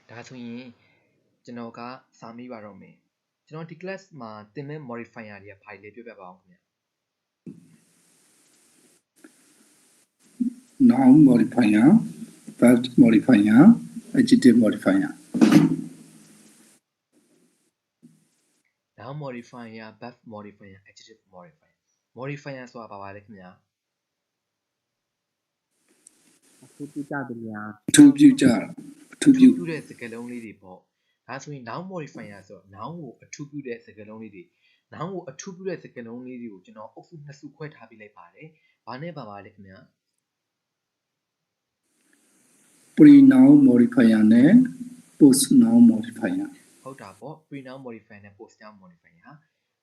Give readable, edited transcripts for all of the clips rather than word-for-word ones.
ဒါဆိုရင်ကျွန်တော်ကစာမေးပါတော့မယ်ကျွန်တော်ဒီ class မှာသင်မဲ့ modifier တွေကဘာတွေလဲပြောပြပါအောင်ခင်ဗျာ noun modifier verb modifier adjective modifier noun modifier verb modifier adjective modifier ဆိုတာဘာပါလဲခင်ဗျာ အထူးပြုတဲ့စကားလုံးလေးတွေပေါ့ဒါဆိုရင် noun modifier ဆိုတော့ noun ကိုအထူးပြုတဲ့စကားလုံးလေးတွေ noun ကိုအထူးပြုတဲ့စကားလုံးလေးတွေကိုကျွန်တော်အုပ်စုနှစ်စုခွဲထားပေးလိုက်ပါတယ်ဘာနဲ့ပါပါလဲခင်ဗျာ pre noun modifier နဲ့ post noun modifier ဟုတ်တာပေါ့ pre noun modifier နဲ့ post noun modifier ဟာ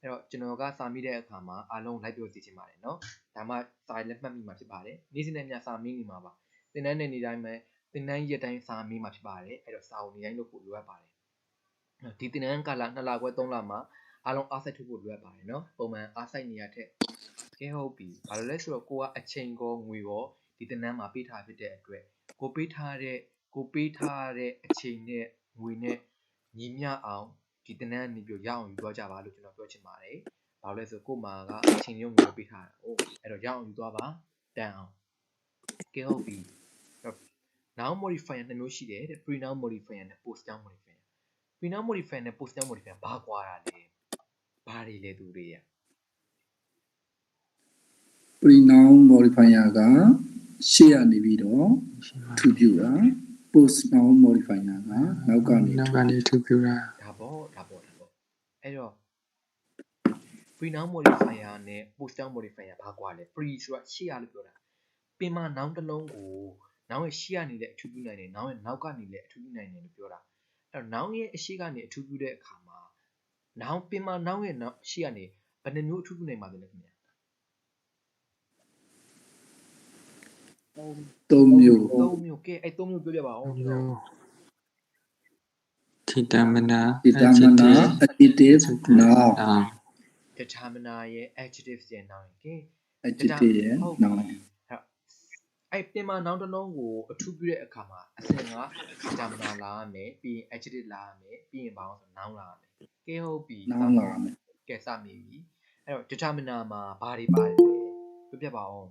အဲ့တော့ကျွန်တော်ကစာမိတဲ့အခါမှာအားလုံးလိုက်ပြောစီချင်ပါတယ်เนาะဒါမှစာလက်မှတ်မိမှာဖြစ်ပါတယ်နေ့စဉ်နဲ့ညစာမိနေမှာပါသင်တန်းနဲ့နေ့တိုင်းပဲသင်တန်းရက်တိုင်းစာမိမှာဖြစ်ပါတယ်အဲ့တော့စာအုပ်နေ့တိုင်းလုပ်ဖို့လိုအပ်ပါတယ်ဒီသင်တန်းကာလ2လခွဲ3လမှာအားလုံးအားစိုက်ထုတ်ဖို့လိုအပ်ပါတယ်เนาะပုံမှန်အားစိုက်နေရတဲ့ကဲဟုတ်ပြီဘာလို့လဲဆိုတော့ကိုကအချိန်ကောငွေကောဒီသင်တန်းမှာပေးထားဖြစ်တဲ့အတွက်ကိုပေးထားတဲ့အချိန်နဲ့ငွေနဲ့ညီမျှအောင်ဒီသင်တန်းနေပြီးရအောင်ယူသွားကြပါလို့ကျွန်တော်ပြောချင်ပါတယ်ဘာလို့လဲဆိုကိုမှာကအချိန်ရုံငွေပေးထားတာဟုတ်အဲ့တော့ရအောင်ယူသွားပါတန်အောင်ကဲဟုတ်ပြီ noun modifier နှစ်မျိုးရှိတယ်တဲ့ pre noun modifier နဲ့ post noun modifier pre noun modifier နဲ့ post noun modifier ဘာကွာတာလဲဘာတွေလဲသူတွေက pre noun modifier ကရှေ့ကနေပြီးတော့ထူပြတာ post noun modifier ကနောက်ကနေထူပြတာဒါပေါ့အဲ့တော့ pre noun modifier နဲ့ post noun modifier ဘာကွာလဲ pre ဆိုတာရှေ့ရလို့ပြောတာပင်မ noun တစ်လုံးကို noun ရဲ့ရှေ့ကနေလည်းအထူးပြုနိုင်တယ် noun ရဲ့နောက်ကနေလည်းအထူးပြုနိုင်တယ်လို့ပြောတာအဲ့တော့ noun ရဲ့အရှေ့ကနေအထူးပြုတဲ့အခါမှာ noun ပင်မ noun ရဲ့ရှေ့ကနေဘယ်နှမျိုးအထူးပြုနိုင်ပါသလဲခင်ဗျာ3မျိုးကဲအဲ့3မျိုးပြောပြပါအောင်ကျွန်တော် determiner adjective noun determiner ရဲ့ adjective ရဲ့ noun ကဲ adjective ရဲ့ noun အဲ့ပင်မ noun တစ်လုံးကိုအထူးပြုတဲ့အခါမှာအစင်က determiner လာရမယ်ပြီးရင် adjective လာရမယ်ပြီးရင်ဘာလို့ဆို noun လာရမယ်ကဲဟုတ်ပြီ noun လာရမယ်ကဲစမိပြီအဲ့တော့ determiner မှာဘာတွေပါတယ်လဲပြောပြပါအောင်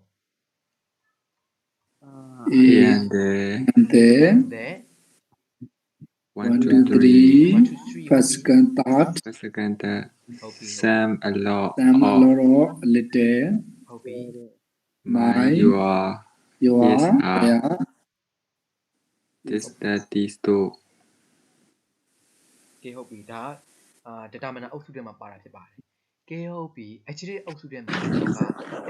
and the 1 2 3 first second third some a lot a little ဟုတ်ပြီ my your yes this that these two ကဲဟုတ်ပြီဒါdeterminer အုပ်စုထဲမှာပါတာဖြစ်ပါတယ်ကဲဟုတ်ပြီ adjective အုပ်စုထဲမှာ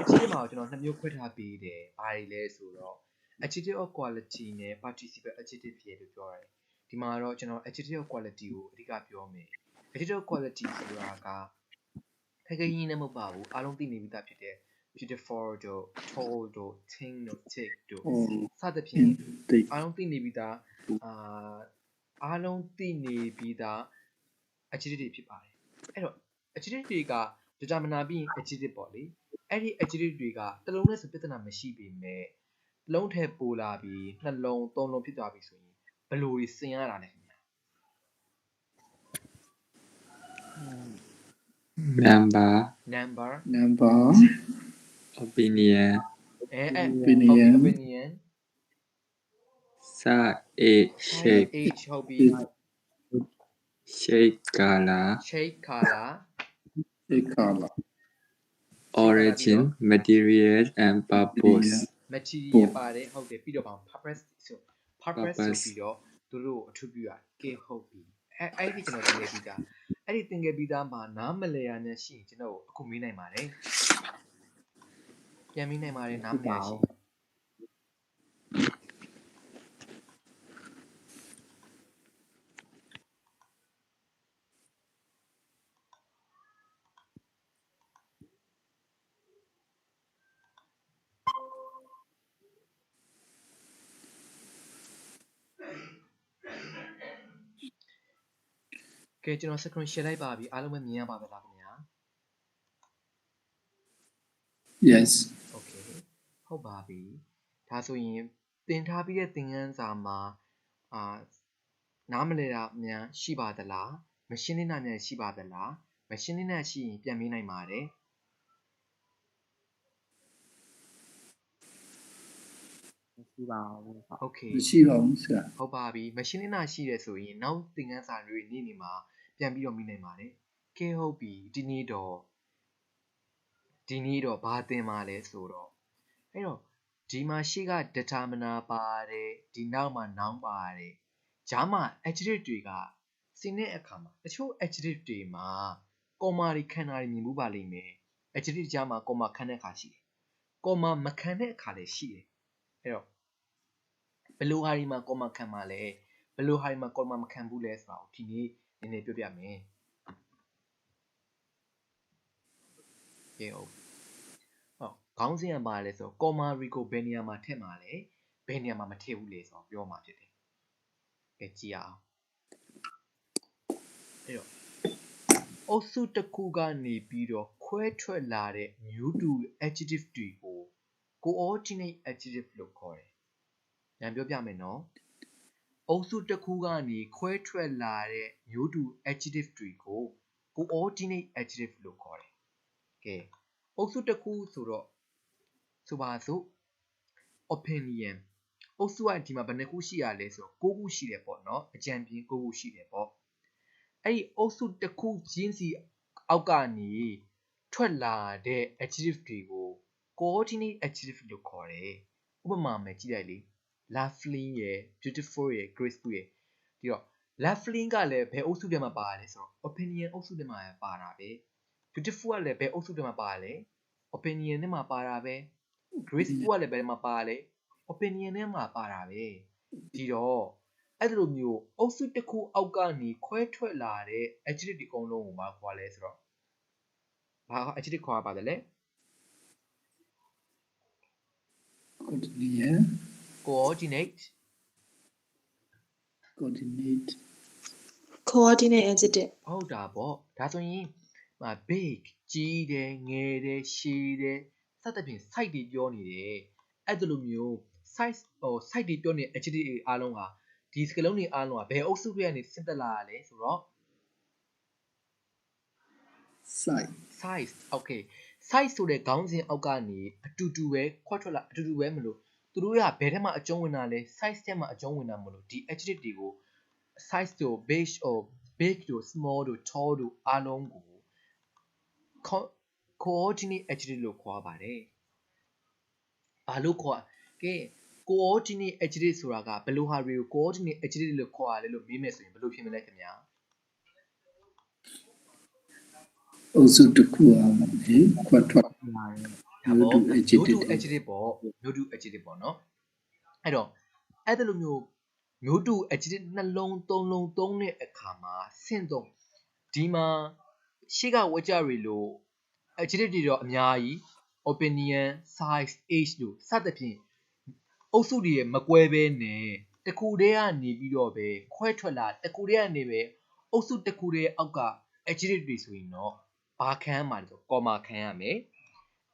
adjective မှာကျွန်တော်နှစ်မျိုးခွဲထားပေးတယ်ဘာတွေလဲဆိုတော့ adjective of quality နဲ့ participle adjective ဖြစ်လို့ပြောရတယ်ဒီမှာတော့ကျွန်တော် adjective of quality ကိုအဓိကပြောမယ် adjective of quality ဆိုတာကခက်ခဲရင်းနဲ့မဟုတ်ပါဘူးအားလုံးသိနေပြီးသားဖြစ်တဲ့ beautiful တို့ tall တို့ thin တို့ thick တို့စသဖြင့်အားလုံးသိနေပြီးသားအားလုံးသိနေပြီးသား adjective တွေဖြစ်ပါတယ်အဲ့တော့ adjective တွေက determiner ပြီးရင် adjective ပေါ့လေအဲ့ဒီ adjective တွေကတစ်လုံးနဲ့ဆိုပြဿနာမရှိပေမဲ့လုံးထဲပိုလာပြီးနှလုံးသုံးလုံးဖြစ်သွားပြီဆိုရင်ဘယ်လိုတွေဆင်ရတာလဲခင်ဗျာ number opinion size shape ဟုတ်ပြီ shape color origin material and purpose material ပါတယ်ဟုတ်တယ်ပြီးတော့ purpose ဆိုပြီးတော့သူတို့အထူးပြုရကဲဟုတ်ပြီအဲ့ဒီကျွန်တော်သင်ခဲ့ပြီးသားအဲ့ဒီသင်ခဲ့ပြီးသားမှာနားမလည်ရတဲ့ရှိရင်ကျွန်တော်အခုမေးနိုင်ပါတယ်ပြန်မေးနိုင်ပါတယ်နားမလည်ရရှိကဲကျွန်တော် screen share လိုက်ပါပြီအားလုံးပဲမြင်ရပါသလားခင်ဗျာ yes okay ဟုတ်ပါပြီဒါဆိုရင်သင်ထားပြီးတဲ့သင်ခန်းစာမှာ နားမလဲတာများရှိပါသလားမရှင်းလင်းတာများရှိပါသလားမရှင်းလင်းတာရှိရင်ပြန်မေးနိုင်ပါတယ် မရှိပါဘူး โอเค မရှိပါဘူးဆရာ ဟုတ်ပါပြီမရှင်းလင်းတာရှိတယ်ဆိုရင်နောက်သင်ခန်းစာတွေနေ့နေ့မှာပြန်ပြီးတော့မိနိုင်ပါတယ်ကဲဟုတ်ပြီဒီနေ့တော့ဘာသင်ပါလဲဆိုတော့အဲ့တော့ဒီမှာရှေ့က determiner ပါတယ်ဒီနောက်မှာ noun ပါတယ်ဂျားမှာ adjective တွေကစင်းတဲ့အခါမှာတချို့ adjective တွေမှာ comma တွေခံတာတွေမြင်မှုပါလိမ့်မယ် adjective ဂျားမှာ comma ခံတဲ့အခါရှိတယ် comma မခံတဲ့အခါလည်းရှိတယ်အဲ့တော့ဘယ်လိုဟာဒီမှာ comma ခံမှာလဲဘယ်လိုဟာဒီမှာ comma မခံဘူးလဲဆိုတာကိုဒီနေ့နည်းနည်းပြောပြမယ်ကဲဟုတ်ခေါင်းစဉ်ကပါလဲဆိုတော့ comma ကိုဘယ်နေရာမှာထည့်မှာလဲဘယ်နေရာမှာမထည့်ဘူးလဲဆိုတော့ပြောမှာဖြစ်တယ်ကဲကြည့်အောင်အဲ့တော့အုပ်စုတစ်ခုကနေပြီးတော့ခွဲထွက်လာတဲ့မျိုးတူ adjective တွေကို coordinate adjective လို့ခေါ်တယ်။ပြန်ပြောပြမယ်နော်။အုပ်စုတစ်ခုကနေခွဲထွက်လာတဲ့မျိုးတူ adjective တွေကို coordinate adjective လို့ခေါ်တယ်။ကဲအုပ်စုတစ်ခုဆိုတော့ဆိုပါစို့ opinion အုပ်စုကဒီမှာဘယ်နှခုရှိရလဲဆိုတော့9ခုရှိတယ်ပေါ့နော်အကြံပြင်း9ခုရှိတယ်ပေါ့အဲ့ဒီအုပ်စုတစ်ခုချင်းစီအောက်ကနေထွက်လာတဲ့ adjective တွေကို coordinate adjective လို့ခေါ်တယ်ဥပမာမယ်ကြည့်လိုက်လေ lovely ရယ် beautiful ရယ် graceful ရယ်ဒီတော့ lovely ကလည်းဘယ်အုပ်စုထဲမှာပါလဲဆိုတော့ opinion အုပ်စုထဲမှာပါတာပဲ beautiful ကလည်းဘယ်အုပ်စုထဲမှာပါလဲ opinion ထဲမှာပါတာပဲ graceful ကလည်းဘယ်မှာပါလဲ opinion ထဲမှာပါတာပဲဒီတော့အဲ့လိုမျိုးအုပ်စုတစ်ခုအောက်ကနေခွဲထွက်လာတဲ့ adjective ဒီအကုန်လုံးကိုဘာခေါ်လဲဆိုတော့ဘာ adjective ခေါ်ရပါတယ်လဲ coordinate adjective ဟုတ်တာပေါ့ဒါဆိုရင်big ကြီးတယ်ငယ်တယ်ရှည်တယ်စသဖြင့် size တွေပြောနေတယ်အဲ့လိုမျိုး size size တွေပြောနေတဲ့ adjective တွေအားလုံးဟာဒီစကားလုံးတွေအားလုံးကဘယ်အုပ်စုတွေကနေဆင့်သက်လာရလဲဆိုတော့ size okay size ဆိုတဲ့ခေါင်းစဉ်အောက်ကနေအတူတူပဲခွက်ထွက်လာအတူတူပဲမလို့သူတို့ကဘယ်ထဲမှာအကျုံးဝင်တာလဲ size ထဲမှာအကျုံးဝင်တာမလို့ဒီ adjective တွေကို size တို့ big တို့ small တို့ tall တို့အားလုံးကို coordinate adjective လို့ခေါ်ပါတယ်ဘာလို့ခေါ်ကဲ coordinate adjective ဆိုတာကဘယ်လိုဟာတွေကို coordinate adjective လို့ခေါ်ရလဲလို့မေးမယ်ဆိုရင်ဘယ်လိုဖြစ်မလဲခင်ဗျာအုပ်စုတစ်ခုအောင်လေခွက်ထွက်မျိုးတူ adjective ပေါ့မျိုးတူ adjective ပေါ့နော်အဲ့တော့အဲ့လိုမျိုးတူ adjective နှလုံးသုံးလုံးသုံးတဲ့အခါမှာဆင့်သုံးဒီမှာရှေ့ကဝကြတွေလို့ adjective တွေတော့အများကြီး opinion size age လို့စသဖြင့်အုပ်စုတွေမကွဲဘဲနဲ့တခုတည်းကနေပြီးတော့ပဲခွဲထွက်လာတခုတည်းကနေပဲအုပ်စုတခုတည်းအောက်က adjective တွေဆိုရင်တော့ဘာခံရမှာလဲဆို comma ခံရမယ်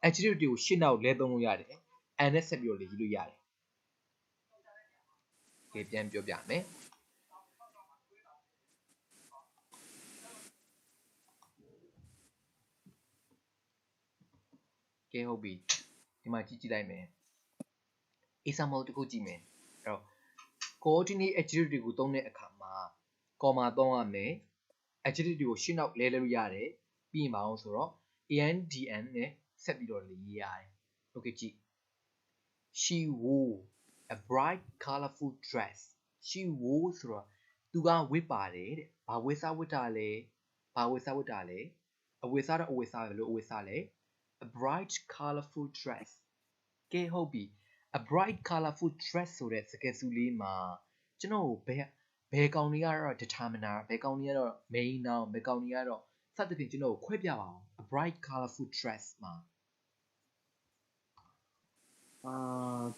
adjective တွေကိုရှင်းနောက်လဲသုံးလို့ရတယ် and နဲ့ဆက်ပြီးတော့လေရေးလို့ရတယ်ကဲပြန်ပြောပြမယ်ကဲဟုတ်ပြီဒီမှာကြည့်လိုက်မယ် example တစ်ခုကြည့်မယ်အဲ့တော့ coordinate adjective တွေကိုသုံးတဲ့အခါမှာ comma သုံးရမယ် adjective တွေကိုရှင်းနောက်လဲလို့ရတယ်ပြီးရင်ပါအောင်ဆိုတော့ and နဲ့ဆက်ပြီးတော့ရေးရတယ် okay ကြည့် she wore a bright colorful dress she wore ဆိုတော့သူကဝတ်ပါတယ်တဲ့ဘာဝတ်စားဝတ်တာလဲဘာဝတ်စားဝတ်တာလဲအဝတ်စားတော့အဝတ်စားပဲလို့အဝတ်စားလဲ a bright colorful dress ကဲဟုတ်ပြီ a bright colorful dress ဆိုတဲ့စကားစုလေးမှာကျွန်တော်ဘယ်ကောင်တွေကတော့ determiner ဘယ်ကောင်တွေကတော့ main noun ဘယ်ကောင်တွေကတော့စသဖြင့်ကျွန်တော်ခွဲပြပါအောင် a bright colorful dress မှာ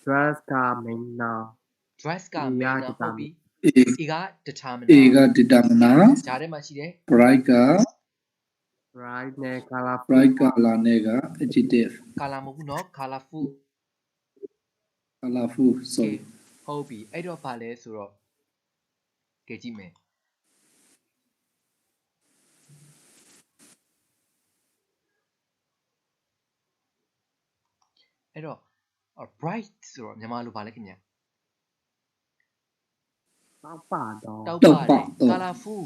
dress က main noun dress က main noun ဟုတ်ပြီ A က determiner A က determiner ဂျားထဲမှာရှိတယ် bright က bright နဲ့ colorful bright color နဲ့က adjective color မဟုတ်ဘူးเนาะ colorful colorful sorry ဟုတ်ပြီအဲ့တော့ဗာလဲဆိုတော့ ကဲကြည့်မယ်အဲ့တော့ bright ဆိုတော့မြန်မာလိုပါလဲခင်ဗျ တောက်ပါတော့ တောက်ပါတယ် colorful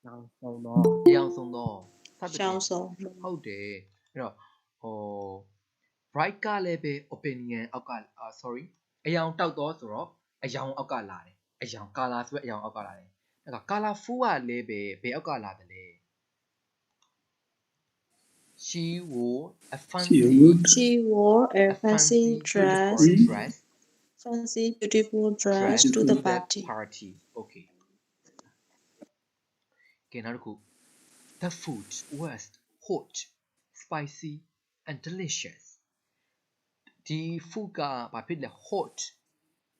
ရောင်စုံတော့ ရောင်စုံတော့စသဖြင့် ရှောင်းဆုံး ဟုတ်တယ်အဲ့တော့ဟို bright ကလည်းပဲ opinion အောက်ကsorry အယောင်တောက်တော့ဆိုတော့အယောင်အောက်ကလာတယ်အယောင် color ဆိုတဲ့အယောင်အောက်ကလာတယ်အဲ့တော့ colorful ကလည်းပဲဘယ်အောက်ကလာတယ်လဲ she wore a fancy She wore a fancy dress beautiful dress to the party okay ကဲနောက်တစ်ခု the food was hot spicy and delicious ဒီ food ကဘာဖြစ်လဲ hot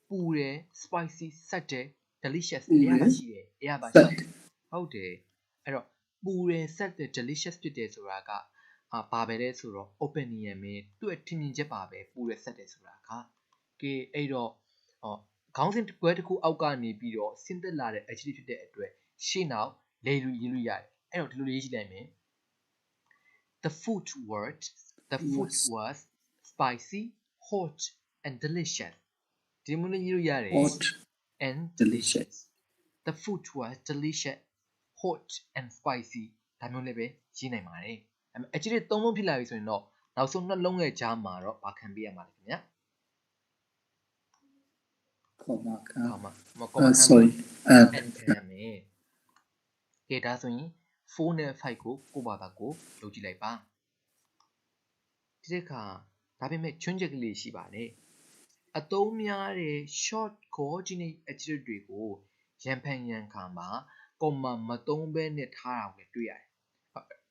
ပူတယ် spicy ဆက်တယ် delicious အရာပါရှိတယ်အရာပါရှိတယ်ဟုတ်တယ်အဲ့တော့ပူတယ်ဆက်တယ် delicious ဖြစ်တယ်ဆိုတာကဘာပဲလဲဆိုတော့ opinion ပဲသူ့ရဲ့ထင်မြင်ချက်ပါပဲပူတယ်ဆက်တယ်ဆိုတာကကဲအဲ့တော့ခေါင်းစဉ်ကွဲတစ်ခုအောက်ကနေပြီးတော့ဆင်းသက်လာတဲ့ adjective ဖြစ်တဲ့အတွက်ရှေ့နောက်လေလူရေးလို့ရတယ်အဲ့တော့ဒီလိုရေးကြည့်လိုက်မယ် the food was spicy hot and delicious ဒီမျိုးလေးရေးလို့ရတယ် hot and delicious the food was delicious hot and spicy ဒါမျိုးလေးပဲရေးနိုင်ပါတယ်အဲ့မဲ့ adjective သုံးလုံးဖြစ်လာပြီဆိုရင်တော့နောက်ဆုံးနှလုံးရဲ့ကြားမှာတော့ဘာခံပေးရမှာလဲခင်ဗျာ comma sorry and ခံရမယ်ကဲဒါဆိုရင်4နဲ့5ကိုကိုဘာသာကိုလုပ်ကြည့်လိုက်ပါဒီတစ်ခါဒါပေမဲ့ချွန်းချက်ကလေးရှိပါတယ်အသုံးများတဲ့ short coordinate adjective တွေကိုရန်ဖန်ရန်ခါမှာ comma မသုံးဘဲနဲ့ထားတာကိုတွေ့ရတယ်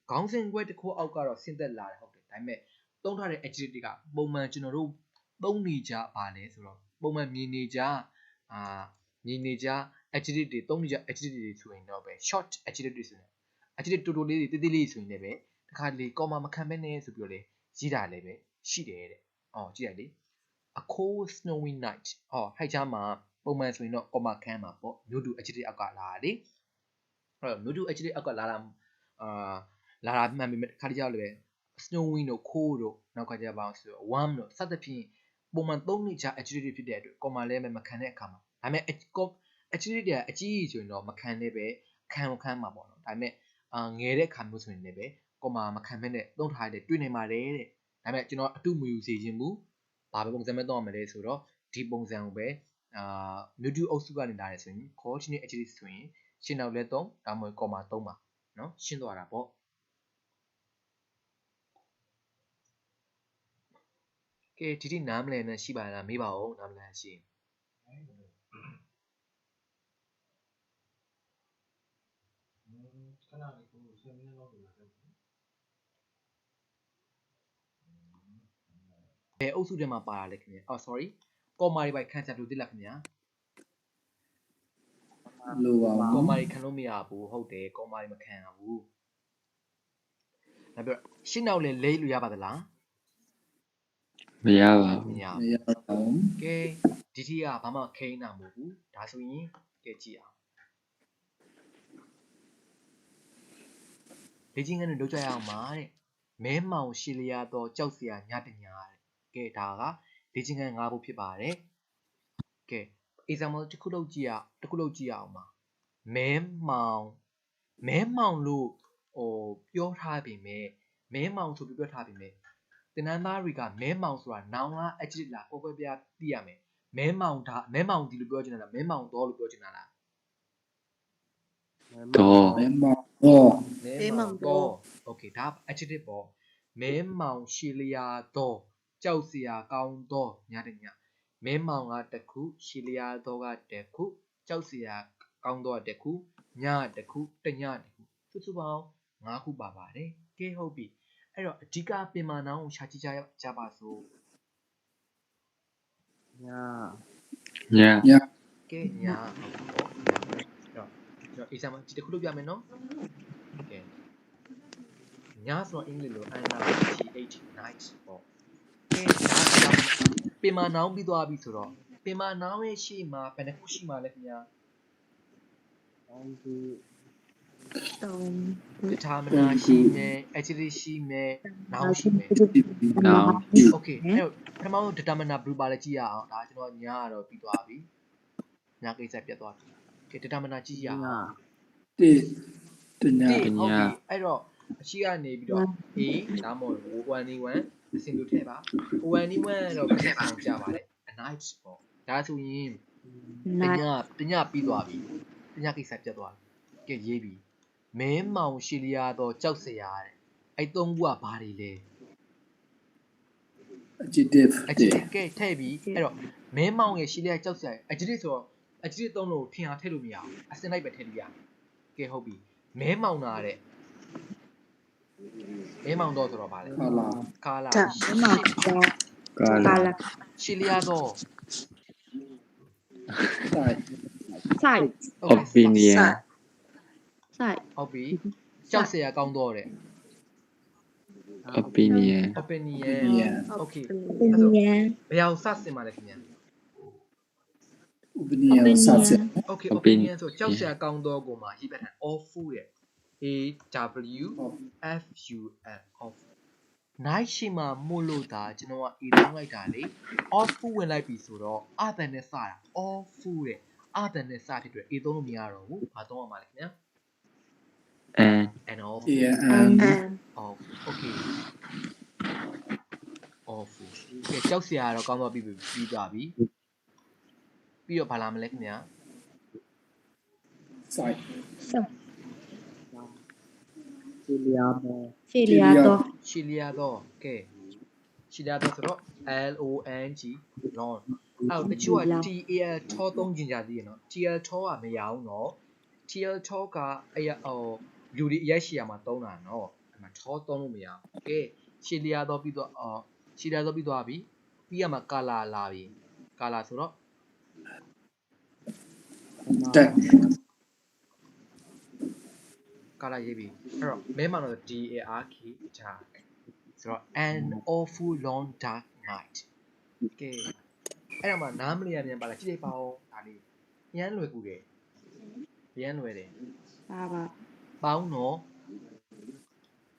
ခေါင်းစဉ်ခွဲတစ်ခုအောက်ကတော့ဆင်းသက်လာတယ်ဟုတ်တယ်ဒါပေမဲ့သုံးထားတဲ့ adjective တွေကပုံမှန်ကျွန်တော်တို့သုံးနေကြပါလဲဆိုတော့ပုံမှန်မြင်နေကြadjective တွေသုံးနေကြ adjective တွေဆိုရင်တော့ပဲ short adjective တွေဆိုရင် adjective တူတူလေးတွေတေးသေးလေးဆိုရင်လည်းပဲတစ်ခါလေ comma မခံဘဲနဲ့ဆိုပြီးတော့လေရေးတာလည်းပဲရှိတယ်တဲ့ကြည့်ရလေ a cold snowy night ဟိုက်ချာမှာပုံမှန်ဆိုရင်တော့ comma ခံမှာပေါ့မြို့တူ adjective အောက်ကလာတာလေအဲ့တော့မြို့တူ adjective အောက်ကလာတာမှန်ပေမဲ့ခါတကြောက်လည်းပဲ snowy တို့ cold တို့နောက်ကကြပါအောင်ဆိုတော့ warm တို့စသဖြင့်ပုံမှန်သုံးနေကြ adjective ဖြစ်တဲ့အတွက် comma လည်းမခံတဲ့အခါမှာဒါပေမဲ့ adjective တွေအကြီးကြီးဆိုရင်တော့မခံနဲ့ပဲခံမှာပေါ့နော်ဒါပေမဲ့ငယ်တဲ့အခါမျိုးဆိုရင်လည်းပဲ comma မခံမဲ့နဲ့သုံးထားတဲ့တွေ့နေပါတယ်တဲ့ဒါပေမဲ့ကျွန်တော်အတုမယူစေခြင်းမူဘာပဲပုံစံမဲ့သုံးရမလဲဆိုတော့ဒီပုံစံကိုပဲမြို့တူအုပ်စုကနေလာတယ်ဆိုရင် coordinate adjective ဆိုရင်ရှင်းနောက်လဲ3ဒါမှမဟုတ် comma 3ပါနော်ရှင်းသွားတာပေါ့ကဲဒီတိနားမလည်နဲ့ရှိပါလားမေးပါဦးနားမလည်ရှိဘယ်အုပ်စုထဲမှာပါတာလဲခင်ဗျာsorry comma တွေပဲခံချက်လို့သိလားခင်ဗျာ လိုပါဘူး comma တွေခံလို့မရဘူးဟုတ်တယ် comma တွေမခံရဘူးနောက်ပြီးရှင်းနောက်လဲလိမ့်လို့ရပါသလား မရပါဘူး မရ မရပါဘူး ကဲဒီတိကဘာမှခိန်းတာမဟုတ်ဘူးဒါဆိုရင်ကဲကြည့်အောင်လေ့ကျင့်ခန်းတွေလုပ်ကြရအောင်ပါတဲ့မဲမောင်ရှည်လျားသောကြောက်စရာညတညာတဲ့ကဲဒါကလေ့ကျင့်ခန်း၅ခုဖြစ်ပါတယ်ကဲ example တစ်ခုလုပ်ကြည့်အောင်ပါမဲမောင်လို့ပြောထားပြီမဲမောင်ဆိုပြီးပြောထားပြီသင်္นานသားတွေကမဲမောင်ဆိုတာ noun လား adjective လားကိုယ်ပဲပြသိရမယ်မဲမောင်ဒီလိုပြောချင်တာလားမဲမောင်တော်လို့ပြောချင်တာလား တော့ မဲမောင်တော့ မဲမောင်တော့ okay ဒါ adjective ပေါ့မဲမောင်ရှည်လျားသောကြောက်စရာကောင်းသောညတညမဲမောင်ကတစ်ခုရှည်လျားသောကတစ်ခုကြောက်စရာကောင်းသောတစ်ခုညတစ်ခုတညတစ်ခုစုစုပေါင်း5ခုပါပါတယ်ကဲဟုတ်ပြီအဲ့တော့အဓိကပင်မာနောင်ကိုရှာကြည့်ကြပါစို့ ည ည ကဲညဟုတ်ပြီပေါ့အဲ့တော့ကျွန်တော် example ဒီတစ်ခုလုပ်ပြမယ်နော်ကဲညဆိုတော့အင်္ဂလိပ်လို night ပေါ့ကဲဒါပင်မာနောင်ပြီးသွားပြီဆိုတော့ ပင်မနောင်းရဲ့ရှေ့မှာဘယ်နှခုရှိမှလဲခင်ဗျာ တောင်းစု Don't. တထာမနာရှိမယ် adjective ရှိမယ်နောင်းရှိမယ် Now. okay အဲ့တော့ပထမဆုံး determiner ဘယ်လိုပါလဲကြည့်ရအောင်ဒါကျွန်တော်ညာကတော့ပြီးသွားပြီညာကိစ္စပြတ်သွားပြီ okay determiner ကြည့်ရအောင် တိတညာ တိဟုတ်ပြီအဲ့တော့အရှိကနေပြီးတော့ A ဒါမှမဟုတ်1 အစင်တို့ထည့်ပါ1 တော့ခက်ခံကြပါလေ a night ပေါ့ဒါဆိုရင် တ Night. ညပြီးသွားပြီတညကိစ္စပြတ်သွားပြီကဲရေးပြီမင်းမောင်ရှီလီယာတော့ကြောက်စရာတဲ့အဲ့သုံးခုကဘာတွေလဲ adjective အကြည့်ကဲထည့်ပြီအဲ့တော့မင်းမောင်ရဲ့ရှီလီယာကြောက်စရာ adjective ဆိုတော့ adjective သုံးလို့ထင်အောင်ထည့်လို့မရဘူးအစင်လိုက်ပဲထည့်လို့ရတယ်ကဲဟုတ်ပြီမင်းမောင်တာတဲ့မင်းမောင်တော့ဆိုတော့ဘာလဲ ဟာလာ ကာလာ Ta. Mata. Kala. ရှီလီယာတော့ side Side. Opinion. Side. ဟုတ်ပြီကြောက်စရာကောင်းတော့တဲ့ Opinion. opinion Yeah. okay Opinion. ဘယ်အောင်စစင်ပါလဲခင်ဗျာ opinion ကိုစစက် okay Opinion. opinion ဆိုကြောက်စရာကောင်းတော့ကိုမှာရေးပတ်ထား awful ရဲ့ A W F U L awful night ရှိမှမို့လို့ဒါကျွန်တော်က A သုံးလိုက်တာလေ awful ဝင်လိုက်ပြီဆိုတော့ other နဲ့စတာ awful တဲ့ other နဲ့စတဲ့အတွက် A သုံးလို့မရတော့ဘူးဘာသုံးရမှာလဲခင်ဗျာ and awful and And. okay awful ကဲကြောက်စရာတော့ကောင်းတော့ပြီးသွားပြီပြီးတော့ဘာလာမလဲခင်ဗျာ side Side. စီလီယာမော Filiado. ရှီလီယာတော့ကဲရှီလီယာတော့ဆိုတော့ L O N G long အဲ့တော့တချို့က T A L ထောသုံးကျင်ကြသေးရနော် T L ထောကမရအောင်နော် T L ထောကအဲ့လူတွေအရိုက်ရှီယာမှာသုံးတာနော်အဲ့မှာထောသုံးလို့မရအောင်ကဲရှီလီယာတော့ပြီးတော့ရှီလီယာတော့ပြီးသွားပြီပြီးရမှာကာလာလာပြီကာလာဆိုတော့ that ကာလာရေးပြီအဲ့တော့မဲမှာတော့ D A R K dark ဆိုတော့ an awful long dark night ကဲအဲ့တော့မှနားမလည်ရမြန်ပါလားကြည့်လိုက်ပါဦးဒါလေးရမ်းလွယ်ကူတယ်ရမ်းလွယ်တယ် Baba. ပေါင်းတော့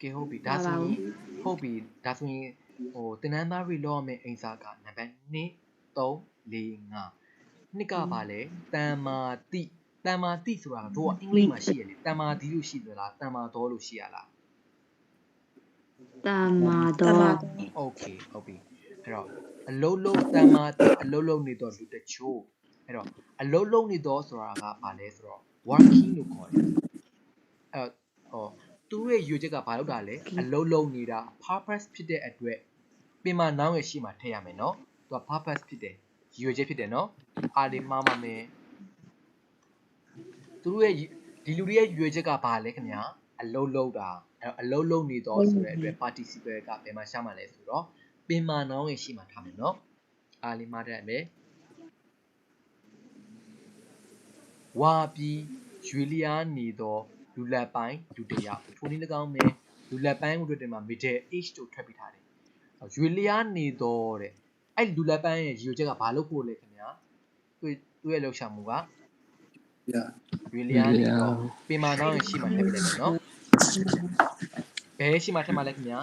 ကဲဟုတ်ပြီဒါဆိုရင်ဟုတ်ပြီဒါဆိုရင်ဟိုတင်နန်းသားရီလောရမယ့်အိမ်စာကနံပါတ်2 3 4 5နှစ်ကပါလဲတန်မာတိဆိုတာတို့ကအင်္ဂလိပ်မှာရှိရလေတန်မာတိလို့ရှိသလားတန်မာတော်လို့ရှိရလား Tamador. okay ဟုတ်ပြီအဲ့တော့အလုံးလုံးတန်မာတိအလုံးလုံးနေတော့လူတချို့အဲ့တော့အလုံးလုံးနေတော့ဆိုတာကဘာလဲဆိုတော့ working လို့ခေါ်တယ်အဲ့တော့သူတို့ရဲ့ရွေချက်ကဘာလို့တာလဲအလုံးလုံးနေတာ purpose ဖြစ်တဲ့အတွက်ပင်မနောင်းရဲ့ရှိမှထည့်ရမယ်နော်သူက purpose ဖြစ်တယ်ရွေချက်ဖြစ်တယ်နော်အားလေးမှားပါမယ်သူတို့ရဲ့ဒီလူတွေရဲ့ရွေချက်ကဘာလဲခင်ဗျာအလုံးလုံးတာအဲ့အလုံးလုံးနေတော့ဆိုတဲ့အတွက် participle ကဘယ်မှာရှာမှလဲဆိုတော့ပင်မနောင်းရဲ့ရှိမှထားမယ်နော်အားလေးမှားတတ်မယ်ဝါပြီးရွေလျားနေတော့လူလက်ပိုင်းလူတယောက်ထိုနည်း၎င်းပဲလူလက်ပိုင်းကိုတွေ့တယ်မှာ middle age တို့ထွက်ပြီးထားတယ်ရွေလျားနေတော့တဲ့အဲ့လူလက်ပိုင်းရဲ့ရွေချက်ကဘာလို့ဖို့လဲခင်ဗျာသူ့ရဲ့လှုပ်ရှားမှုက yeah ရွေလျားနေတော့ပင်မနောင်းရဲ့ရှိမှထည့်ပြလိုက်မယ်နော်ဘယ်ရှိမှထည့်မှလဲခင်ဗျာ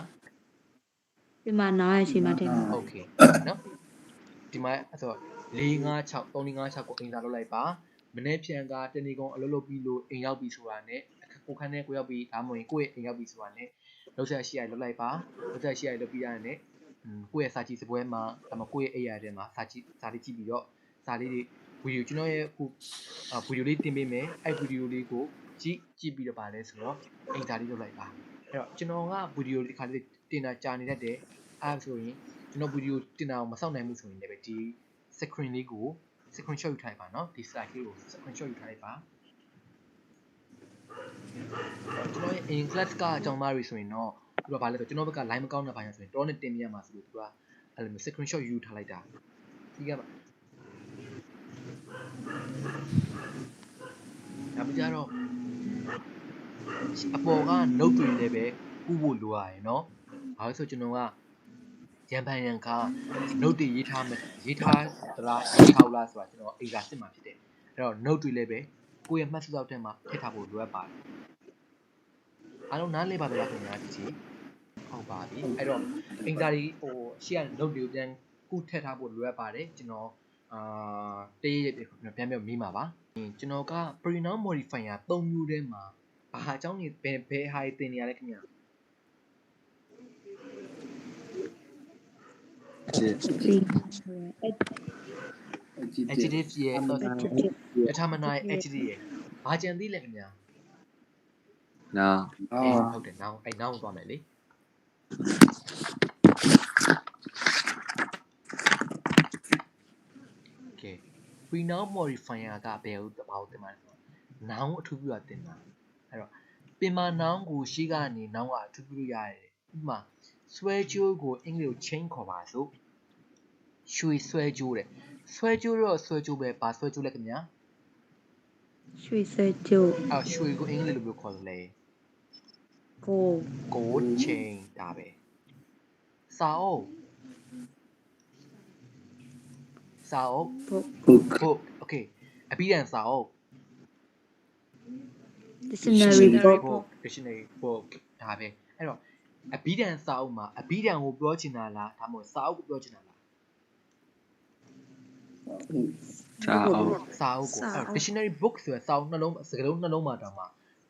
Pimana Shimate. okay နော်ဒီမှာအဲ့ဆို4 5 6 3 5 6ကိုအင်စာလုပ်လိုက်ပါမနေ့ဖြန်ကတနေ့ကုန်အလုပ်လုပ်ပြီးလို့အိမ်ရောက်ပြီဆိုတာနဲ့ကိုခန်းနဲ့ကိုရောက်ပြီးဒါမှမဟုတ်ကိုယ့်ရဲ့အိမ်ရောက်ပြီဆိုတာနဲ့လောက်ဆက်ရှိရလုပ်လိုက်ပါလောက်ဆက်ရှိရလုပ်ပြီးရတဲ့ကိုယ့်ရဲ့စာကြည့်စပွဲမှာဒါမှကိုယ့်ရဲ့အိမ်ရတဲ့မှာစာလေးကြည့်ပြီးတော့စာလေးတွေဗီဒီယိုကျွန်တော်ရဲ့အခုဗီဒီယိုလေးတင်ပေးမယ်အဲ့ဗီဒီယိုလေးကိုကြည့်ပြီးတော့ပါလဲဆိုတော့အိမ်စာလေးလုပ်လိုက်ပါအဲ့တော့ကျွန်တော်ကဗီဒီယိုလေးခါလေးတင်တာကြာနေတတ်တယ်အဲ့ဆိုရင်ကျွန်တော်ဗီဒီယိုတင်တာကိုမစောင့်နိုင်ဘူးဆိုရင်လည်းပဲဒီ screen လေးကို screenshot ယူထားလိုက်ပါเนาะဒီ slide လေးကို screenshot ယူထားလိုက်ပါကျွန်တော်ရဲ့ in class ကအကြောင်းသားတွေဆိုရင်တော့သူကဘာလဲဆိုကျွန်တော်ဘက်က line မကောင်းတဲ့ဘာညာဆိုရင်တော့နဲ့တင်ပြရမှာဆိုလို့သူကအဲ့လိုမျိုး screenshot ယူထားလိုက်တာဒီကမှာဒါမှကြတော့အပေါ်က note တွေလည်းပဲဥဖို့လိုရတယ်เนาะဘာလို့ဆိုကျွန်တော်က ရန်ဖန်ရန်ခါ note တွေရေးထားမယ်ရေးထားသလားရေးထားလားဆိုတာကျွန်တော်အိမ်စာစစ်မှာဖြစ်တယ်အဲ့တော့ note တွေလည်းပဲကိုယ့်ရဲ့မှတ်စုတောက်ထဲမှာထည့်ထားဖို့လိုအပ်ပါတယ်အားလုံးနားလည်ပါသလားခင်ဗျာဒီကြီးဟုတ်ပါပြီအဲ့တော့အိမ်စာတွေဟိုရှေ့က note တွေကိုပြန်ကုထည့်ထားဖို့လိုအပ်ပါတယ်ကျွန်တော်တရရပြန်မေးမှာပါကျွန်တော်က pronoun modifier 3မျိုးထဲမှာဘာအကြောင်းကြီးဘယ်ဟာတွေတင်နေရလဲခင်ဗျာ adjective ရဲ့ determiner adjective ရဲ့ဘာကြံသေးလဲခင်ဗျာ noun ဟုတ်တယ် noun အဲ့ noun သွားမယ်လေ okay pronoun modifier ကဘယ်ဟုတ်ဘာလို့တင်မှာလဲဆိုတော့ noun အထူးပြုတာတင်တာအဲ့တော့ပင်မ noun ကိုရှေ့ကနေ noun ကအထူးပြုလို့ရတယ်ဥပမာဆွဲကြိုးကိုအင်္ဂလိပ်ကို chain ခေါ်ပါစို့ရွှေဆွဲကြိုးတဲ့ဆွဲကြိုးတော့ဆွဲကြိုးပဲဘာဆွဲကြိုးလဲခင်ဗျာ ရွှေဆွဲကြိုး အော်ရွှေကိုအင်္ဂလိပ်လိုပြောခေါ်တယ်လေ gold chain ဒါပဲစာအုပ် book okay အပြီးတန်စာအုပ် dictionary book dictionary book ဒါပဲအဲ့တော့အပြီးတန်စာအုပ်မှာအပြီးတန်ကိုပြောချင်တာလားဒါမှမဟုတ်စာအုပ်ကိုပြောချင်တာလား စာအုပ် စာအုပ်ကိုအဲ့တော့ dictionary book ဆိုတဲ့စာအုပ်နှလုံးစကားလုံးနှလုံးမှာတောင်မှ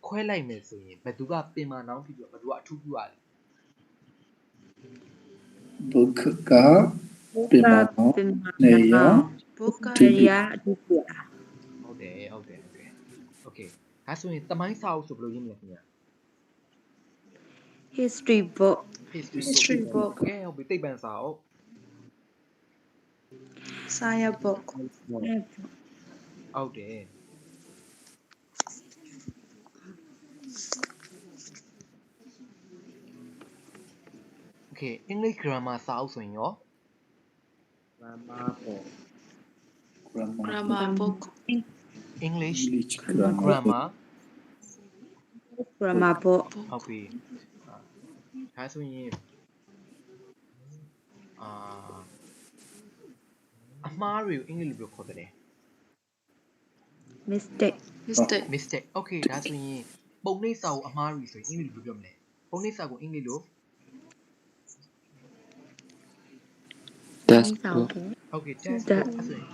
ခွဲလိုက်မယ်ဆိုရင်ဘယ်သူကပင်မနောင်းဖြစ်ပြီးဘယ်သူကအထူးပြုရလဲ book ကပင်မနော်နေရ book ရအတူတူ ဟုတ်တယ် okay ဒါဆိုရင်သမိုင်းစာအုပ်ဆိုဘယ်လိုရေးမလဲခင်ဗျာ history book history book ကဲဟုတ်ပြီသိပ္ပံစာအုပ် science book ဟုတ်တယ်โอเค English grammar စာအုပ်ဆိုရင်ရော grammar book grammar book English grammar grammar book ဟုတ်ပြီဒါဆိုရင်အမှားတွေကိုအင်္ဂလိပ်လိုပြောခေါ်တယ် mistake mistake okay ဒါဆိုရင်ပုံနှိပ်စာကိုအမှားတွေဆိုရင်အင်္ဂလိပ်လိုပြောမလဲပုံနှိပ်စာကိုအင်္ဂလိပ်လို textbook okay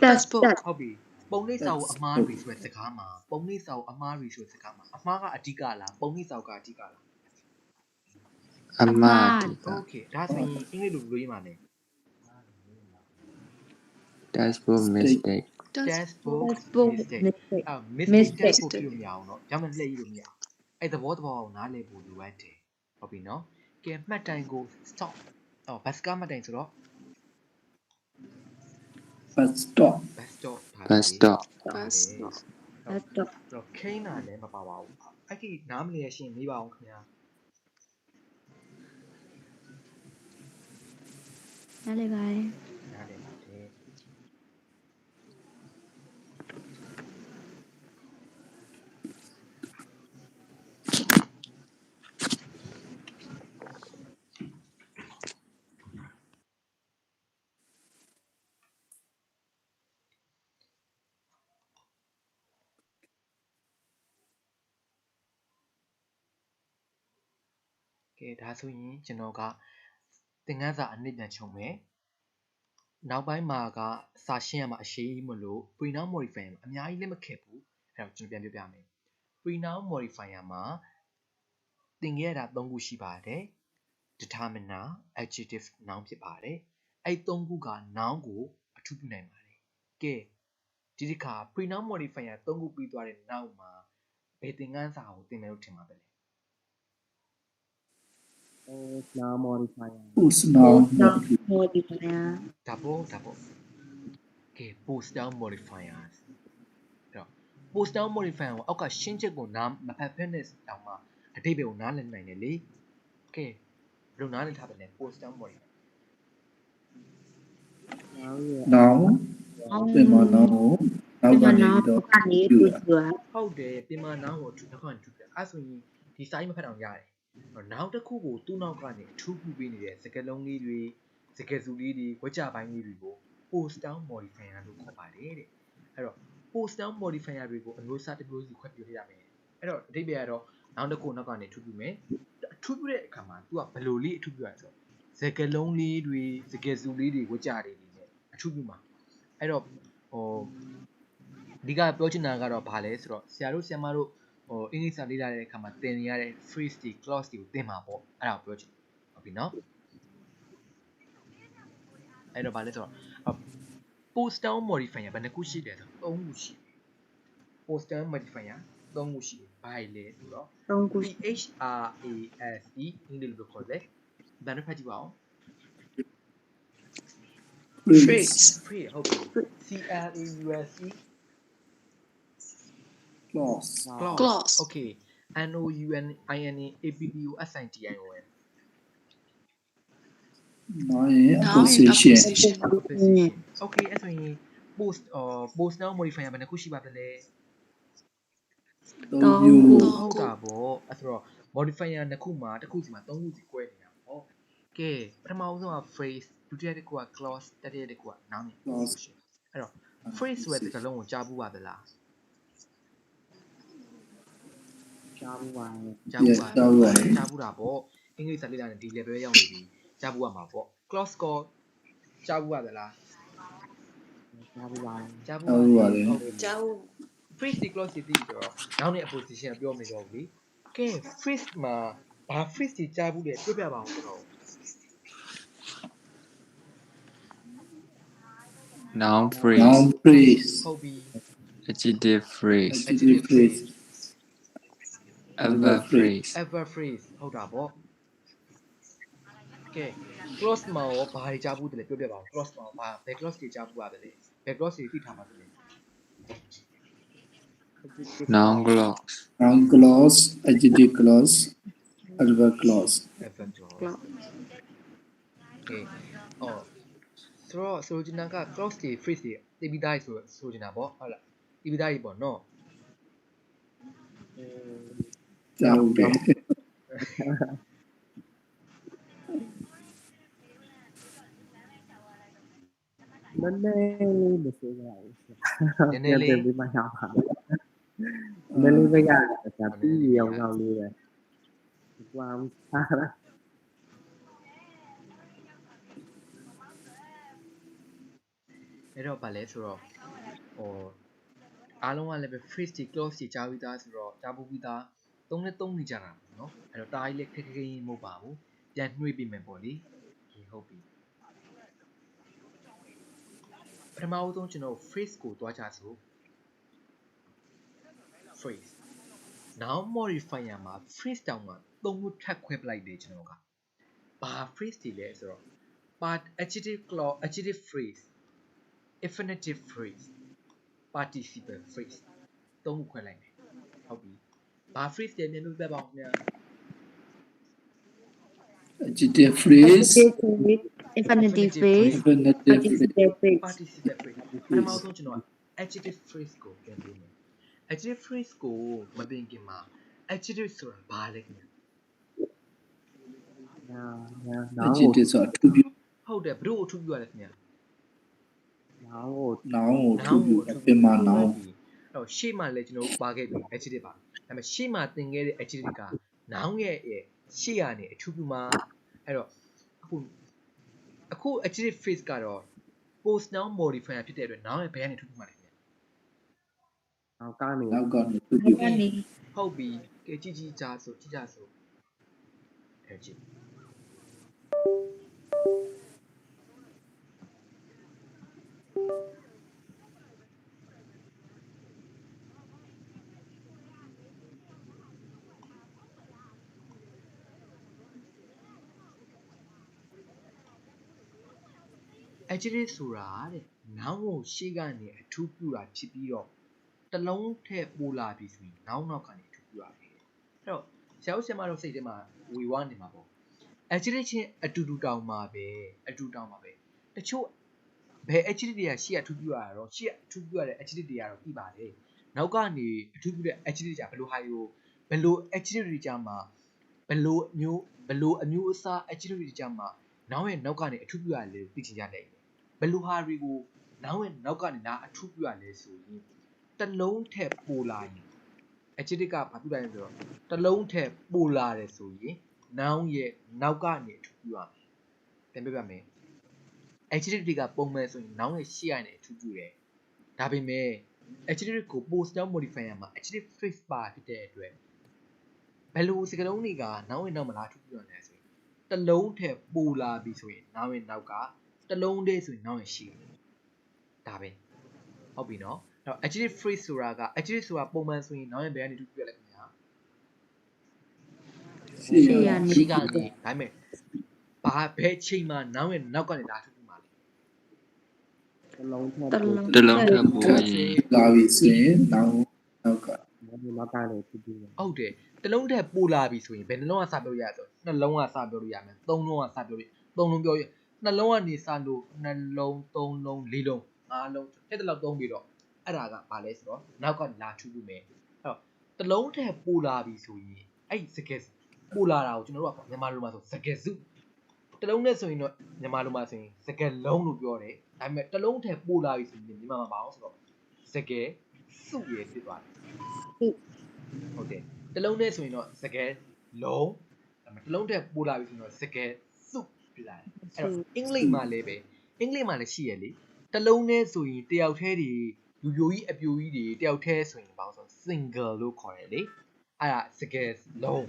textbook ဟုတ်ပြီပုံနှိပ်စာကိုအမှားတွေဆိုတဲ့စကားမှာပုံနှိပ်စာကိုအမှားတွေဆိုတဲ့စကားမှာအမှားကအဓိကလားပုံနှိပ်စာကအဓိကလား အမှားတိက okay ဒါဆိုရင်အင်္ဂလိပ်လိုဘယ်လိုရေးမှာလဲ textbook mistake textbook mistake mistake ကိုပြောမရအောင်เนาะကြောင်မလှည့်ရလို့မရအောင်အဲ့သဘောကိုနားလည်ဖို့လိုအပ်တယ်ဟုတ်ပြီเนาะကဲမှတ်တိုင်ကို stop ဘတ်စကားမှတ်တိုင်ဆိုတော့ bus stop bus stop laptop တော့ခိန်းတာလည်းမပါပါဘူးအဲ့ဒီနားမလည်ရရှင်မေးပါအောင်ခင်ဗျာ နားလည်ပါတယ် နားလည်ပါတယ်ကဲဒါဆိုရင်ကျွန်တော်ကသင်ခန်းစာအနည်းပြန်ချုံမယ်နောက်ပိုင်းမှာကစာရှင်းရမှာအရှိမလို့ pronoun modifier မှာအများကြီးလည်းမခက်ဘူးအဲ့တော့ကျွန်တော်ပြန်ပြောပြမယ် pronoun modifier မှာသင်ခဲ့ရတာ၃ခုရှိပါတယ် determiner adjective noun ဖြစ်ပါတယ်အဲ့၃ခုက noun ကိုအထူးပြုနိုင်ပါတယ်ကဲဒီတစ်ခါ pronoun modifier ၃ခုပြီးသွားတဲ့နောက်မှာဘယ်သင်ခန်းစာကိုသင်မယ်လို့ထင်ပါသလဲ post noun modifier post noun modifier ဒါပေါ့ကဲ post noun modifiers အဲ့တော့ post noun modifier ကိုအောက်ကရှင်းချက်ကိုနားမဖတ်ဖက်နဲ့တောင်မှအဓိပ္ပာယ်ကိုနားလည်နိုင်တယ်လေကဲဘယ်လိုနားလည်ထားတယ်လဲ post noun modifier noun ပင်မ noun ကိုနောက်ကနေတော့ ကနေတူတူอ่ะ ဟုတ်တယ်ပင်မ noun ကိုနောက်ကနေထူတယ်အဲ့ဆိုရင်ဒီစာကြီးမဖတ်အောင်ရတယ်noun တစ်ခုကိုသူ့နောက်ကနေအထူးပြုပေးနေတဲ့စကားလုံးလေးတွေ စကားစုလေးတွေဝကြပိုင်းလေးတွေကို post down modifier လို့ခေါ်ပါတယ်တဲ့အဲ့တော့ post down modifier တွေကိုအမျိုးအစားတစ်မျိုးစီခွဲပြောရမယ်အဲ့တော့အဓိပ္ပာယ်ကတော့နောက်တစ်ခုနောက်ကနေထူးပြမယ်အထူးပြတဲ့အခါမှာ तू ကဘယ်လိုလေးအထူးပြရလဲဆိုတော့စကားလုံးလေးတွေစကားစုလေးတွေဝကြတွေနဲ့အထူးပြမှာအဲ့တော့ဒီကပြောချင်တာကတော့ဘာလဲဆိုတော့ဆရာတို့ဆရာမတို့အင်္ဂလိပ်စာလေ့လာတဲ့အခါမှာသင်နေရတဲ့ phrase တွေ clause တွေကိုသင်မှာပေါ့အဲ့ဒါကိုပြောချင်ဟုတ်ပြီနော်အဲ့တော့ဘာလဲဆိုတော့ post down modifier ဘယ်နှခုရှိတယ်ဆိုတော့3ခုရှိတယ် post down modifier 3ခုရှိတယ်ဘာလဲဆိုတော့ 3ခု PHRASE အင်္ဂလိပ်လိုခေါ်တယ်ဘယ်နှဖတ်ကြည့်ပါဦး phrase phrase ဟုတ်ပြီ CLAUSE clause clause okay NOUNINAPPOSITION နောက်ရင် apposition okay အဲ့ဆိုရင် post now modifier ဘယ်နှခုရှိပါသလဲ 3မျိုး ဟုတ်တာပေါ့အဲ့ဆိုတော့ modifier နှစ်ခုမှာတစ်ခုစီမှာ3ခုစီ꿰နေတာပေါ့ကဲပထမဦးဆုံးက phrase ဒုတိယတစ်ခုက clause တတိယတစ်ခုက noun အဲ့တော့ phrase ဆိုတဲ့စကားလုံးကိုကြားဘူးပါသလား ကြားဘူးပါ ကြားဘူးတာပေါ့အင်္ဂလိပ်စာလေ့လာတဲ့ဒီ level ရောက်နေပြီကြားဘူးရမှာပေါ့ clause ကိုကြားဘူးပါသလား ကြားဘူးပါ ကြားဘူး ဟုတ်ပါ ပါ လေ ကျောင်း phrase ဒီ clause တွေသိပြီးတော့နောင်နဲ့ apposition ပြောမနေတော့ဘူးလေကဲ phrase မှာဘာ phrase တွေကြားဘူးလဲပြောပြပါအောင်ကျွန်တော် noun phrase noun phrase ဟုတ်ပြီ adjective phrase adjective phrase adverb phrase adverb phrase ဟုတ်တာပေါ့ကဲ clause မှာရောဘာတွေကြားဘူးတယ်လဲပြောပြပါအောင် clause မှာဘာဘယ် clause တွေကြားဘူးရတယ်လဲဘယ် clause တွေသိထားပါသလဲ noun clause noun clause adjective clause adverb clause adverb clause ကဲဆိုချင်တာက clause တွေ phrase တွေသိပြီးသားဆိုချင်တာပေါ့ဟုတ်လားသိပြီးသားကြီးပေါ့နော် ကြောက်တယ် နည်းနည်းလေးမစိုးရဘူး နည်းနည်းလေး ပြီးမှရပါနည်းနည်းပဲရတယ်ဒါပြီးရောင်းလေးပဲကွာစား အဲ့တော့ဗာလဲဆိုတော့အားလုံးကလည်းပဲ phrase တွေ clause တွေကြားပြီးသားဆိုတော့ကြားဖို့ပြီးသားသုံးနေကြတာပေါ့နော်အဲ့တော့တားကြီးလည်းခက်ခဲမဟုတ်ပါဘူးပြန်နှွေးပြမယ်ပေါ့လေဟုတ်ပြီပထမဦးဆုံးကျွန်တော် phrase ကိုတွားကြစို့ phrase noun modifier မှာ phrase တောင်မှသုံးခုထပ်ခွဲပလိုက်တယ်ကျွန်တော်ကဘာ phrase တွေလဲဆိုတော့ part adjective clause adjective phrase infinitive phrase participle phrase သုံးခုခွဲလိုက်မယ်ဟုတ်ပြီဘာ phrase တွေမြန်လို့ပြပါအောင်ခင်ဗျာ adjective phrase infinitive phrase infinitive phrase participle phrase participle phrase ပထမဆုံးကျွန်တော် adjective phrase ကိုပြန်ပြီးမယ် adjective phrase ကိုမသိခင်မှာ adjective ဆိုတာဘာလဲခင်ဗျာ adjective ဆိုတာထူပြ ဟုတ်တယ်ဘယ်လိုအထူးပြရလဲခင်ဗျာ noun ကိုထူပြအပြင်မှာ noun အဲ့တော့ရှေ့မှာလည်းကျွန်တော်ပါခဲ့ပြီ adjective ပါဒါပေမဲ့ရှေ့မှာသင်ခဲ့တဲ့ adjective က noun ရဲ့ရှေ့ကနေအထူးပြမှာအဲ့တော့အခု adjective phrase ကတော့ post noun modifier ဖြစ်တဲ့အတွက် noun ရဲ့ဘယ်ကနေထူးပြမှာလဲခင်ဗျာ နောက်ကနေ နောက်ကနေထူပြ ကနေ ဟုတ်ပြီကဲကြည့်ကြဆိုအဲ့ကြည့်adjective ဆိုတာတဲ့ noun ကိုရှေ့ကနေအထူးပြုတာဖြစ်ပြီးတော့တစ်လုံးထည့်ပို့လာပြီဆိုရင် noun နောက်ကနေအထူးပြုရတယ်အဲ့တော့ဆရာတို့ဆရာမတို့စိတ်ထဲမှာဝေဝါးနေမှာပေါ့ adjective ချင်းအတူတူတောင်မှာပဲတချို့ဘယ် adjective တွေကရှေ့အထူးပြုရတာတော့ရှေ့အထူးပြုရတဲ့ adjective တွေကတော့ပြီးပါတယ်နောက်ကနေအထူးပြုတဲ့ adjective တွေဘယ်လိုဟာယူဘယ်လို adjective တွေကြမှာဘယ်လိုအမျိုးအစား adjective တွေကြမှာ noun ရဲ့နောက်ကနေအထူးပြုရလေသိချင်ကြတယ်ဘယ်လိုဟာတွေကို noun ရဲ့နောက်ကနေဒါအထူးပြုရလဲဆိုရင်တစ်လုံးထက်ပိုလာရင် adjective ကဘာပြုလိုက်လဲဆိုတော့တစ်လုံးထက်ပိုလာတယ်ဆိုရင် noun ရဲ့နောက်ကနေအထူးပြုရမယ်ပြန်ပြပြမယ် adjective တွေကပုံမှန်ဆိုရင် noun ရဲ့ရှေ့ကနေအထူးပြုတယ်ဒါပေမဲ့ adjective ကို post down modifier မှာ adjective phrase ပါဖြစ်တဲ့အတွက်ဘယ်လိုစကားလုံးတွေက noun ရဲ့နောက်မှာအထူးပြုရလဲဆိုရင်တစ်လုံးထက်ပိုလာပြီဆိုရင် noun ရဲ့နောက်ကတစ်လုံးတည်းဆိုရင် noun ရဲ့ရှေ့ဒါပဲဟုတ်ပြီနော်အဲ့တော့ adjective phrase ဆိုတာက adjective ဆိုတာပုံမှန်ဆိုရင် noun ရဲ့ဘယ်ကနေအထူးပြုရလဲခင်ဗျာ ရှေ့ရ ရှေ့ကနေဒါပေမဲ့ဘာဘယ်ချိန်မှာ noun ရဲ့နောက်ကနေဒါအထူးပြုမှာလဲ တလုံးထက် တလုံး တလုံးထပ်ပိုးရင် လာပြီဆိုရင်နောက်က နောက်ကနေဖြစ်ပြီးတယ် ဟုတ်တယ်တစ်လုံးထက်ပိုလာပြီဆိုရင်ဘယ်နှလုံးကစပြောလို့ရဆိုနှလုံးကစပြောလို့ရမယ်သုံးလုံးကစပြောလို့သုံးလုံးပြောရနှလုံးကနေစလို့နှလုံးသုံးလုံးလေးလုံးငါးလုံးတဲ့လောက်သုံးပြီးတော့အဲ့ဒါကဘာလဲဆိုတော့နောက်ကနေလာထူးပြုမယ်အဲ့တော့တစ်လုံးထက်ပိုလာပြီဆိုရင်အဲ့စကက်ပိုလာတာကိုကျွန်တော်တို့ကမြန်မာလိုမှာဆိုစကက်စုတစ်လုံးနဲ့ဆိုရင်တော့မြန်မာလိုမှာဆိုရင်စကက်လုံးလို့ပြောတယ်ဒါပေမဲ့တစ်လုံးထက်ပိုလာပြီဆိုရင်မြန်မာမှာဘာအောင်ဆိုတော့စကက်စုရဖြစ်သွားတယ်ဟုတ်တယ်တစ်လုံးနဲ့ဆိုရင်တော့စကက်လုံးဒါပေမဲ့တစ်လုံးထက်ပိုလာပြီဆိုရင်တော့စကက်စုဖြစ်လာတယ်အဲ့တော့အင်္ဂလိပ်မှာလည်းပဲအင်္ဂလိပ်မှာလည်းရှိရလေတစ်လုံးနဲ့ဆိုရင်တယောက်တည်းတွေယူပြိုကြီးအပြိုကြီးတွေတယောက်တည်းဆိုရင်ဘာလို့ဆို single လို့ခေါ်တယ်လေအဲ့ဒါစကက်လုံး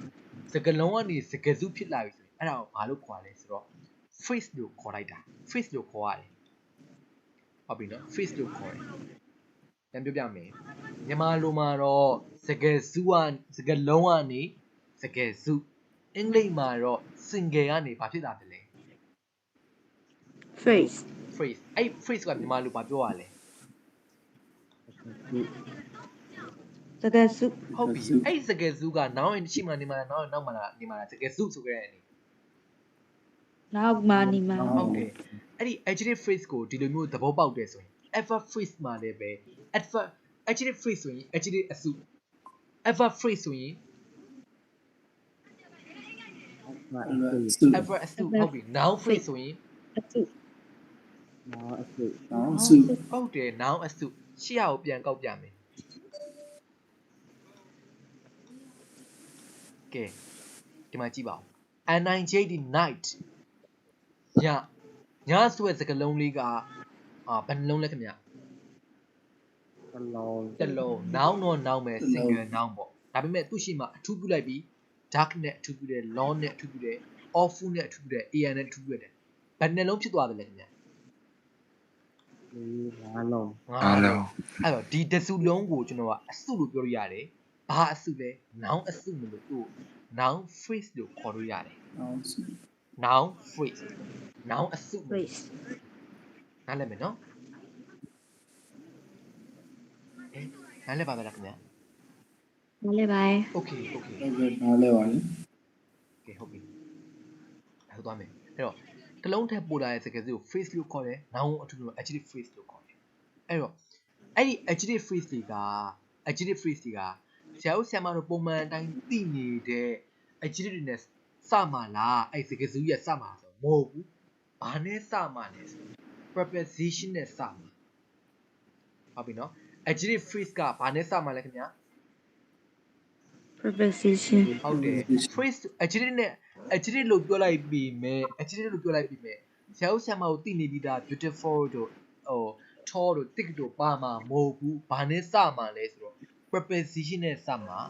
စကက်လုံးကနေစကက်စုဖြစ်လာပြီဆိုရင်အဲ့ဒါကိုဘာလို့ခေါ်လဲဆိုတော့ phrase လို့ခေါ်လိုက်တာ phrase လို့ခေါ်ရတယ်ဟုတ်ပြီနော် phrase လို့ခေါ်တယ်ပြန်ပြပြမယ်မြန်မာလိုမှာတော့စကယ်စုကစကယ်လုံးကနေစကယ်စုအင်္ဂလိပ်မှာတော့ single ကနေဘာဖြစ်တာတလဲ phrase phrase အဲ့ phrase ကမြန်မာလိုဘာပြောရလဲ စကားစု ဟုတ်ပြီအဲ့စကယ်စုကနောင်ရင်ရှိမှနေမှာနောင်နောက်မှလာနေမှာစကယ်စုဆိုကြတဲ့အနေ နောက်မှနေမှာ ဟုတ်တယ်အဲ့ဒီ adjective phrase ကိုဒီလိုမျိုးသဘောပေါက်တယ်ဆိုရင် adverb phrase မှာလည်းပဲ adjective phrase ဆိုရင် adjective အစု adverb phrase ဆိုရင် adverb အစုဟုတ်ပြီ noun phrase ဆိုရင် အစု နောက်အစ် နောင်စု ဟုတ်တယ် noun အစုရှေ့ကိုပြန်ကောက်ပြမယ်ကဲဒီမှာကြည့်ပါဦး NIJD night ညဆိုတဲ့စကားလုံးလေးကဘယ်နှလုံးလဲခင်ဗျ တလုံး တစ်လုံး noun တော့ noun ပဲ single noun ပေါ့ဒါပေမဲ့သူ့ရှိမှာအထူးပြုလိုက်ပြီး dark နဲ့အထူးပြုတယ် long နဲ့အထူးပြုတယ် awful နဲ့အထူးပြုတယ် an နဲ့အထူးပြုတယ်ဘယ်နှလုံးဖြစ်သွားတယ်လဲခင်ဗျ ဒီငါးလုံး အားလုံး အဲ့တော့ဒီတစုလုံးကိုကျွန်တော်ကအစုလို့ပြောလို့ရတယ်ဘာအစုလဲ noun အစုမလို့သူ့ noun phrase လို့ခေါ်လို့ရတယ် နောင်စု noun phrase noun အစု phrase နားလည်မယ်နော်နားလည်ပါလားခင်ဗျာ နားလည်ပါရဲ့ okay ဟုတ်ကဲ့နားလဲပါလေ ကဲဟုတ်ပြီအဲ့သွားမယ်အဲ့တော့တစ်လုံးထက်ပိုလာတဲ့စကားစုကို phrase လို့ခေါ်တယ် noun အထူးသဖြင့် adjective phrase လို့ခေါ်တယ်အဲ့တော့အဲ့ဒီ adjective phrase တွေကဆရာတို့ဆရာမတို့ပုံမှန်အတိုင်းသိနေတဲ့ adjective တွေနဲ့စမှာလားအဲ့စကားစုရဲ့စမှာဆိုမဟုတ်ဘူးဘာနဲ့စမှာလဲဆို preposition နဲ့စမှာဟုတ်ပြီနော် adjective phrase ကဘာနဲ့စမှာလဲခင်ဗျာ preposition ဟုတ်တယ် phrase adjective နဲ့ adjective လို့ပြောလိုက်ပြီးမယ် adjective လို့ပြောလိုက်ပြီးမယ်ဆရာတို့ဆရာမတို့သိနေပြီးသား beautiful တို့tall တို့ thick တို့ပါမှာမဟုတ်ဘူးဘာနဲ့စမှာလဲဆိုတော့ preposition နဲ့စမှာ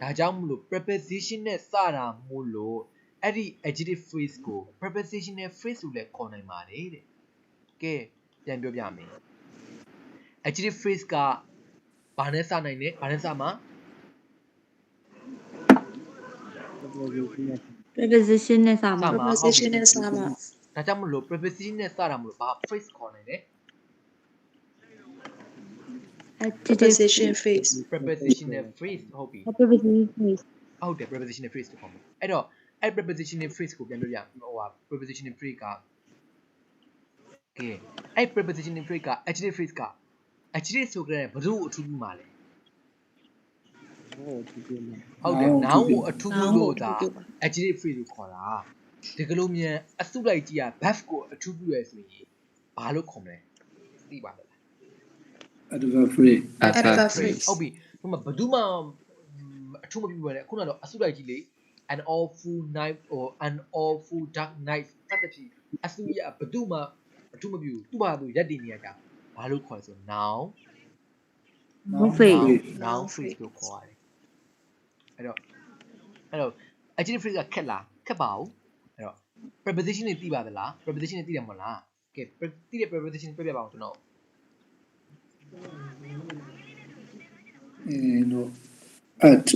ဒါကြောင့်မလို့ preposition နဲ့စတာမို့လို့အဲ့ဒီ adjective phrase ကို prepositional phrase လို့လည်းခေါ်နိုင်ပါတယ်တဲ့ကဲပြန်ပြောပြမယ် adjective phrase ကဘာနဲ့စနိုင်လဲဘာနဲ့စမှာ preposition နဲ့စမှာ preposition နဲ့စမှာ ဒါကြောင့်မလို့ preposition နဲ့စတာမလို့ဘာ phrase ခေါ်နိုင်လဲ preposition phrase prepositional phrase ဟုတ်ပြီ preposition phrase ဟုတ်တယ် prepositional phrase လို့ခေါ်မှာအဲ့တော့အဲ့ prepositional phrase ကိုပြန်ပြောပြprepositional phrase ကကဲအဲ့ prepositional phrase က adjective phrase က adjective ဆိုကြတဲ့ဘယ်သူ့ကိုအထူးပြုမှာလဲ ဟိုဒီပြင်း ဟုတ်တယ် noun ကိုအထူးပြုလို့ဒါ adjective phrase ကိုခေါ်တာ ဒီကလိုမြန်အစုလိုက်ကြီးက buff ကိုအထူးပြုရဆိုရင်ဘာလို့ခေါ်မလဲသိပါလား adverb phrase Adverb phrase ဟုတ်ပြီဟိုမှာဘယ်သူမှအထူးမပြုဘဲနဲ့ခုနကတော့အစုလိုက်ကြီးလေ an awful night or an awful dark night စသဖြင့်အစုရဘယ်သူမှအထူးမပြုသူ့ဘာသူရက်တည်နေရတာဘာလို့ခေါ်လဲဆို noun noun phrase လို့ခေါ်ရတယ်အဲ့တော့adjective phrase ကခက်လားခက်ပါဘူးအဲ့တော့ preposition တွေသိပါသလား preposition တွေသိတယ်မဟုတ်လားကဲသိတဲ့ preposition ပြပြပါအောင်ကျွန်တော် no at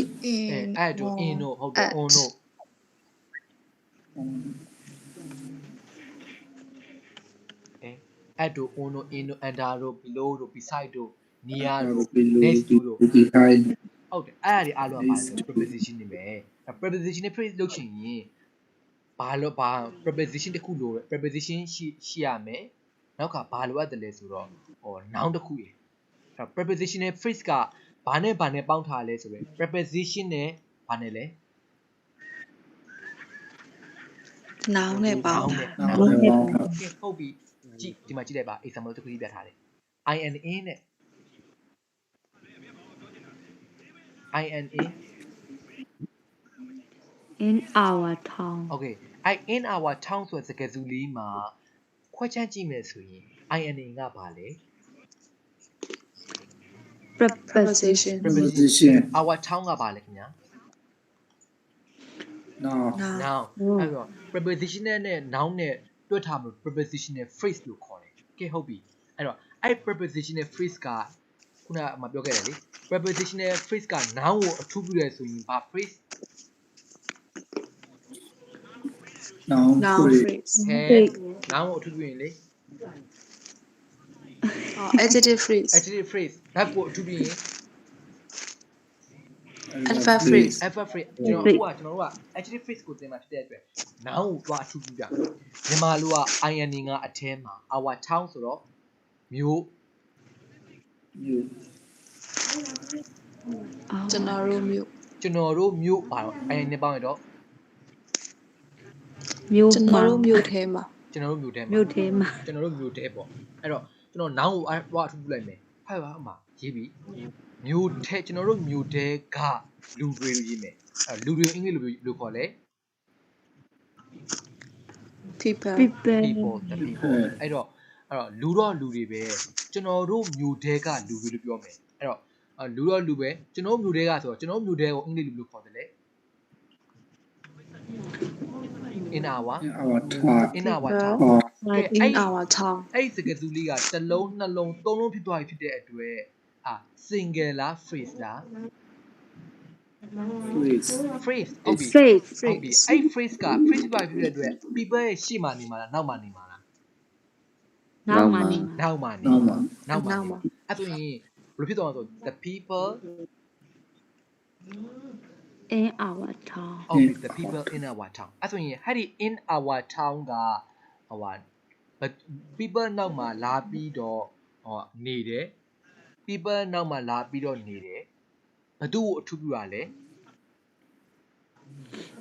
add တို့ in တို့ဟုတ်တယ် on တို့ add တို့ on တို့ in တို့ under တို့ below တို့ beside တို့ near တို့ next to တို့ behind ဟုတ်တယ်အဲ့ဒါတွေအားလုံးကပါလို့ preposition တွေပဲ preposition တွေ phrase လုပ်ချင်ရင်ဘာလို့ဘာ preposition တစ်ခုလို preposition ရှိရမယ်နောက်ကဘာလိုအပ်တယ်လဲဆိုတော့ဟို noun တစ်ခုရယ် prepositional phrase ကဘာနဲ့ဘာနဲ့ပေါင်းထားလဲဆိုတော့ preposition နဲ့ဘာနဲ့လဲ noun နဲ့ပေါင်း noun တာ နဲ့ noun နဲ့ပေါင်းတာ ဟုတ်ပြီကြည့်ဒီမှာကြည့်လိုက်ပါ example တစ်ခုပြထားတယ် ina နဲ့ ina in our town okay in our town ဆိုတဲ့စကားစုလေးမှာခွဲခြမ်းကြည့်မယ်ဆိုရင် ina ကဘာလဲ preposition preposition our town ကဘာလဲခင်ဗျာ now noun အဲ့တော့ prepositional နဲ့ noun နဲ့တွက်ထားလို့ prepositional phrase လို့ခေါ်တယ်။ Okay ဟုတ်ပြီ။အဲ့တော့အဲ့ prepositional phrase ကခုနကပြောခဲ့တယ်လေ prepositional phrase က noun ကိုအထူးပြုရဲဆိုရင်ဘာ phrase noun phrase ဟဲ noun ကိုအထူးပြုရင်လေ adjective phrase adjective phrase verb ကိုအထူးပြုရင် adverb phrase adverb phrase ကျွန်တော်တို့က adjective phrase ကိုသင်မှာဖြစ်တဲ့အတွက် noun ကိုသွားအထူးပြုတာမြန်မာလိုက ina ကအထဲမှာ our town ဆိုတော့မြို့ ကျွန်တော်တို့မြို့ ပါတော့ ina နဲ့ပေါင်းရတော့ မြို့ ကျွန်တော်တို့မြို့ထဲမှာ ကျွန်တော်တို့မြို့ထဲမှာ မြို့ထဲမှာ ကျွန်တော်တို့မြို့ထဲပေါ့အဲ့တော့ကျွန်တော် noun ကိုသွားအထူးပြုလိုက်မယ်ဟဲ့ပါအမရေးပြီမြို့ထဲကျွန်တော်တို့မြို့ထဲကလူတွေလို့ရေးမယ်အဲ့လူတွေအင်္ဂလိပ်လိုခေါ်လဲ people people the people အဲ့တော့လူတော့လူတွေပဲကျွန်တော်တို့မြို့ထဲကလူတွေလို့ပြောမယ်အဲ့တော့လူတော့လူပဲကျွန်တော်မြို့ထဲကဆိုတော့ကျွန်တော်မြို့ထဲကိုအင်္ဂလိပ်လိုခေါ်တယ်လေ in our town in our town in our town အဲ့စကားစုလေးကတစ်လုံးနှလုံးသုံးလုံးဖြစ်သွားပြီဖြစ်တဲ့အတွက်single လား phrase လား phrase ဟုတ်ပြီ face ဟုတ်ပြီအဲ့ phrase က phrase ပါဖြစ်တဲ့အတွက် people ရဲ့ရှေ့မှာနေမှာလားနောက်မှာနေမှာလား နောက်မှာနေ နောက်မှာနေ နောက်မှာ နောက်မှာအဲ့ဆိုရင်ဘယ်လိုဖြစ်သွားမှာဆို the people in our town okay the people in our town အဲ့ဆိုရင်ဟာဒီ in our town ကဟိုပါ people နောက်မှာလာပြီးတော့ဟောနေတယ် people နောက်မှာလာပြီးတော့နေတယ်ဘသူ့ကိုအထူးပြုတာလဲ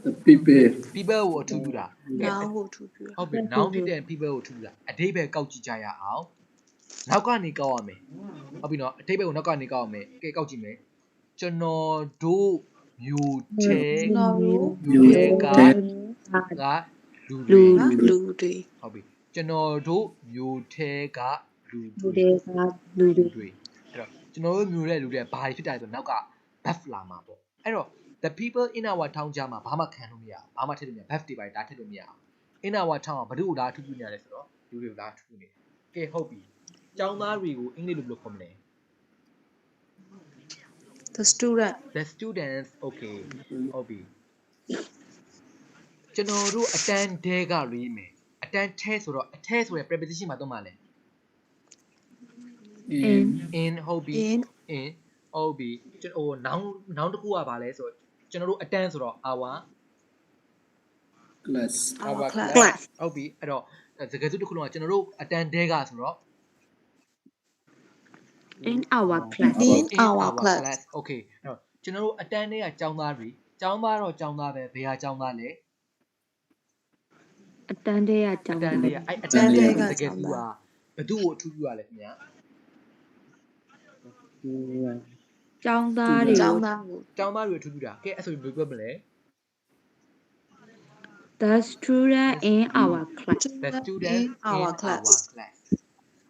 the people people ကိုအထူးပြုတာ noun ကိုထူပြ ဟုတ်ပြီ noun ဖြစ်တဲ့ people ကိုထူးပြုတာအဓိပ္ပာယ်ကောက်ကြည့်ကြရအောင်နောက်ကနေကောက်ရမယ်ဟုတ်ပြီနော်အဓိပ္ပာယ်ကိုနောက်ကနေကောက်ရမယ်ကဲကောက်ကြည့်မယ်ကျွန်တော်တို့မြို့ထဲမြို့ထဲကလူတွေ လူတွေ ဟုတ်ပြီကျွန်တော်တို့မြို့ထဲကလူ လူတွေကလူတွေ တွေအဲ့တော့ကျွန်တော်တို့မြို့ထဲလူတွေဘာတွေဖြစ်တာလဲဆိုနောက်က buff လာမှာပေါ့အဲ့တော့ the people in our town ကြမှာဘာမှခံလို့မရဘာမှထည့်လို့မရ buff တွေပါဒါထည့်လို့မရအောင် in our town ကဘာလို့လာထူးပြနေရလဲဆိုတော့လူတွေကိုလာထူးနေကဲဟုတ်ပြီကျောင်းသားတွေကိုအင်္ဂလိပ်လိုဘယ်လိုခေါ်မလဲ the student the students okay ဟုတ်ပြီကျွန်တော်တို့အတန်းတဲကရေးမယ်အတန်းထဲဆိုတော့အထဲဆိုတဲ့ preposition မှာသုံးပါလဲ in ဟုတ်ပြီ in in ဟုတ်ပြီဟို noun တစ်ခုကဘာလဲဆိုတော့ကျွန်တော်တို့အတန်းဆိုတော့ our class class ဟုတ်ပြီအဲ့တော့စကားစုတစ်ခုလုံးကကျွန်တော်တို့အတန်းတဲကဆိုတော့ in our class in our class okay အဲ့တော့ကျွန်တော်တို့အတန်းထဲကကျောင်းသားတွေကျောင်းသားတော့ကျောင်းသားပဲဘယ်ဟာကျောင်းသားလဲ အတန်းတဲ့ကကြော အ င်း တ သား န်းလေးအဲ့အတန်းလေးကတကယ်သူကဘသူ့ကိုအထူးပြုရလဲခင်ဗျာ ကျောင်းသားတွေ ကျောင်းသားကို ကျောင်းသားတွေအထူးပြုတာကဲအဲ့ဆိုဘယ်လိုပြောမလဲ The student in our class the student in our class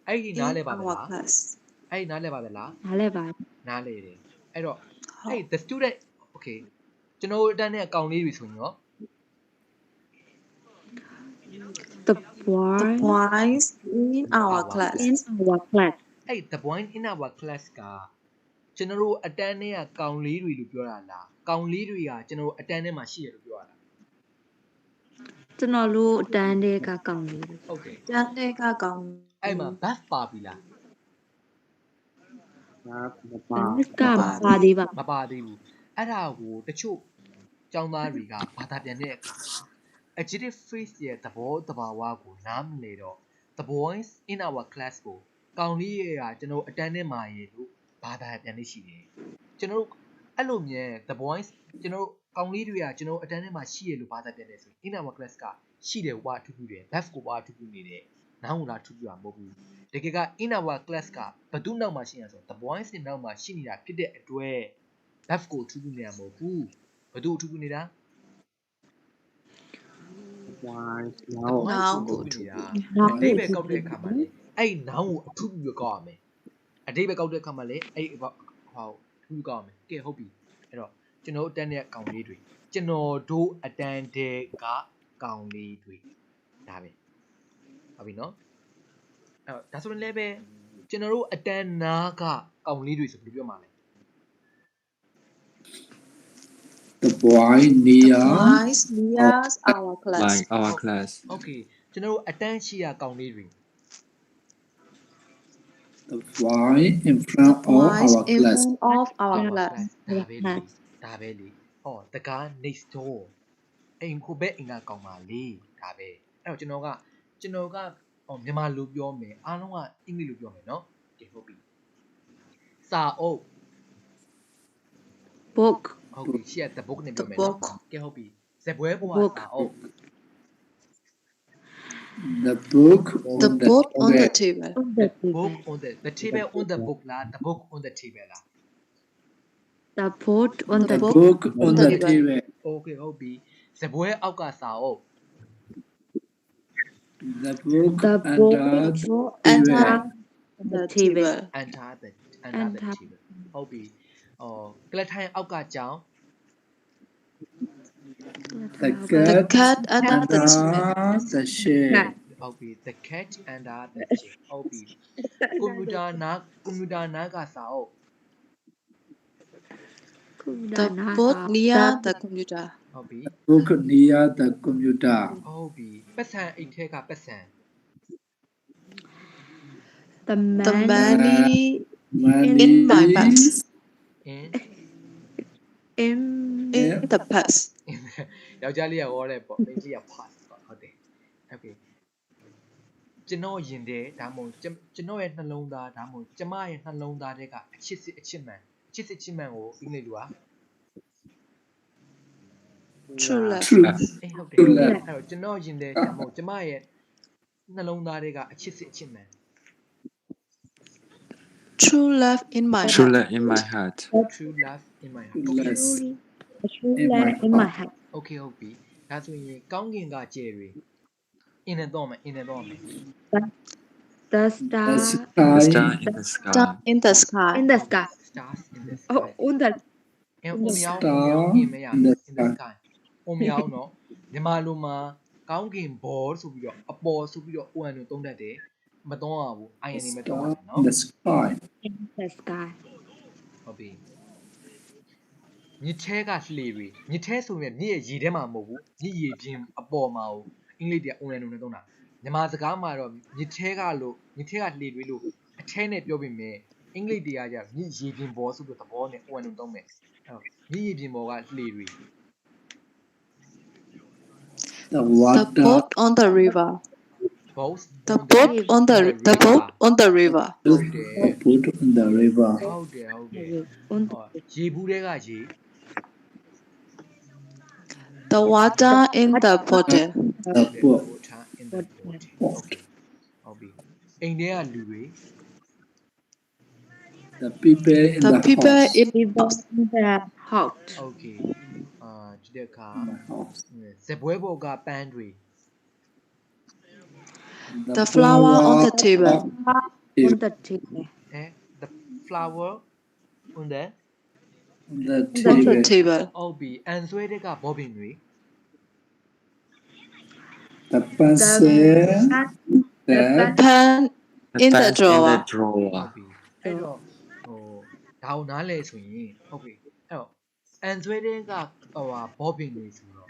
အဲ့ဒီနားလဲပါသ our လား class အဲ့ဒီနားလဲပါသလား နားလဲပါ နားလဲတယ်အဲ့တော့အဲ့ the student okay ကျွန်တော်တို့အတန်းနဲ့အကောင်လေးတွေဆိုရင်ရော The the boy boys in our class in our class အဲ့ the boy in our class ကကျွန်တော်တို့အတန်းနဲ့ကကောင်လေးတွေလို့ပြောတာလားကောင်လေးတွေကကျွန်တော်တို့အတန်းထဲမှာရှိရလို့ပြောတာလား ကျွန်တော်တို့အတန်းတဲ့ကကောင်းလေးတွေ ဟုတ်တယ် ကျန်တဲ့ကကောင်း အဲ့မှာ buff ပါပြီလား မပါ ဘတ်ကပါသေးပါ မပါသေးဘူးအဲ့ဒါကိုတချို့ကျောင်းသားတွေကဘာသာပြန်တဲ့အခါ adjective phrase ရဲ့သဘောတဘာဝကိုနားမလည်တော့ the boys in our class ကိုကောင်လေးတွေကကျွန်တော်အတန်းထဲမှာရေလို့ဘာသာပြန်နေရှိတယ်ကျွန်တော်အဲ့လိုမြန် the boys ကျွန်တော်ကောင်လေးတွေကကျွန်တော်အတန်းထဲမှာရှိရလို့ဘာသာပြန်နေဆိုရင် in our class ကရှိတယ်ဝါထူးထူးတယ် buff ကိုဝါထူးထူးနေတယ်နားဟိုလာထူးထူးတာမဟုတ်ဘူးတကယ်က in our class ကဘသူနောက်မှာရှိရဆို the boys နဲ့နောက်မှာရှိနေတာဖြစ်တဲ့အတွက် buff ကိုထူးထူးနေတာမဟုတ်ဘူးဘသူထူးထူးနေတာ ဝိုင်း နောင်ကို ထူးနေတာ နောက် အတိတ်ပဲကောက်တဲ့အခါမှာလေအဲ့ noun ကိုအထူးပြုကောက်ရမယ်အတိတ်ပဲကောက်တဲ့အခါမှာလေအဲ့ဟောထူးကောက်ရမယ်ကဲဟုတ်ပြီအဲ့တော့ကျွန်တော်အတန်းတဲ့ကောင်လေးတွေကျွန်တော်တို့အတန်းတဲ့ကကောင်လေးတွေဒါပဲဟုတ်ပြီနော်အဲ့ဒါဆိုရင်လည်းပဲကျွန်တော်တို့အတန်းနာကကောင်လေးတွေဆိုဘယ်လိုပြောမှာလဲ The boy near boys near our class like our class okay ကျွန်တော်တို့အတန်းရှိရကောင်လေးတွေ the boy in front of boys our in class front of our class ဒါပဲလေဟောတကား next door အိမ်ခိုဘက်အိမ်ကကောင်ပါလေဒါပဲအဲ့တော့ကျွန်တော်ကမြန်မာလိုပြောမယ်အားလုံးကအင်္ဂလိပ်လိုပြောမယ်နော်ကဲဟုတ်ပြီစာအုပ် book ဟုတ်ပြီရှေ့က the book နဲ့ပြောမယ် the နော် book ကဲဟုတ်ပြီဇပွဲပေါ်က book စာအုပ် the book the book on the table on the book table on the table on the book လား the book on the table လား the boat on the The book on the table. table okay ဟုတ်ပြီဇပွဲအောက်ကစာအုပ် the book the under boat enter on the the table table under the table ဟုတ်ပြီကလထိုင်အောက်ကကြောင် the the cat cat under the chair under the shade ဟုတ်ပြီ the cat under the chair ဟုတ်ပြီကွန်ပျူတာနားကစာအုပ် the book near the computer ဟုတ်ပြီ book near the computer ဟုတ်ပြီပတ်စံအိတ်ထဲကပတ်စံ the the man money in my purse in in in the purse ယောက်ျားလေးကဟောတယ်ပေါ့မိန်းကြီးက pass ပေါ့ဟုတ်တယ် okay ကျွန်တော်ရင်တဲ့ဒါမှမဟုတ်ကျွန်တော်ရဲ့နှလုံးသားဒါမှမဟုတ်ကျမရဲ့နှလုံးသားတွေကအချစ်စစ်အချစ်မှန်ကိုအင်္ဂလိပ်လို true love true အေးဟုတ်တယ် True အဲ့ love တော့ကျွန်တော်ရင်တဲ့ဒါမှမဟုတ်ကျမရဲ့နှလုံးသားတွေကအချစ်စစ်အချစ်မှန် true love in my true heart love in my heart true love in my heart True okay love. true love in my heart okay ဟုတ်ပြီဒါဆိုရင်ကောင်းကင်ကကြယ်တွေ in နဲ့တော့မယ် the star the the sky star in the star sky in the sky in the sky stars in the oh sky on the အဲအုံမြောင်း star အင်မရ in the in the sky အုံမြောင်းတော့မြန်မာလိုမှာကောင်းကင်ဘောဆိုပြီးတော့အပေါ်ဆိုပြီးတော့ ON ကိုသုံးတတ်တယ်မသုံးရဘူး IN နဲ့မသုံးရ star ဘူးเนาะ in the sky in the sky ဟုတ်ပြီမြစ်ထဲကလှေတွေမြစ်ထဲဆိုရင်မြစ်ရဲ့ရေထဲမှာမဟုတ်ဘူးမြစ်ရေပြင်အပေါ်မှာကိုအင်္ဂလိပ်တွေက ON နဲ့သုံးတာမြန်မာစကားမှာတော့မြစ်ထဲကလှေတွေလို့အထဲနဲ့ပြောပြီးမြင်အင်္ဂလိပ်တွေကじゃမြစ်ရေပြင်ဘောဆိုပြီးသဘောနဲ့ ON နဲ့သုံးမယ်မြစ်ရေပြင်ဘောကလှေတွေ the the water boat on the river boat the boat on the boat on the river ဟုတ်တယ် boat on the river ဟုတ်တယ် on ဟောရေဘူးတွေကရေ the water in the bottle the boat in the boat okay ဟုတ်ပြီအိမ်ထဲကလူတွေ The people in The the people house. in people in the house okay ဒီတစ်ခါ The house. စပွဲပေါ်ကပန်းတွေ the flower on the table. on the table the flower on the The On the table. table. ဟုတ်ပြီအန်ဆွဲတဲ့ကဘောပင်တွေ The pencil. The The pen in the pen in drawer. the drawer ဟုတ်ပြီအဲ့တော့ဒါကိုနားလဲဆိုရင်ဟုတ်ပြီအဲ့တော့အန်ဆွဲတဲ့ကဘောပင်တွေဆိုတော့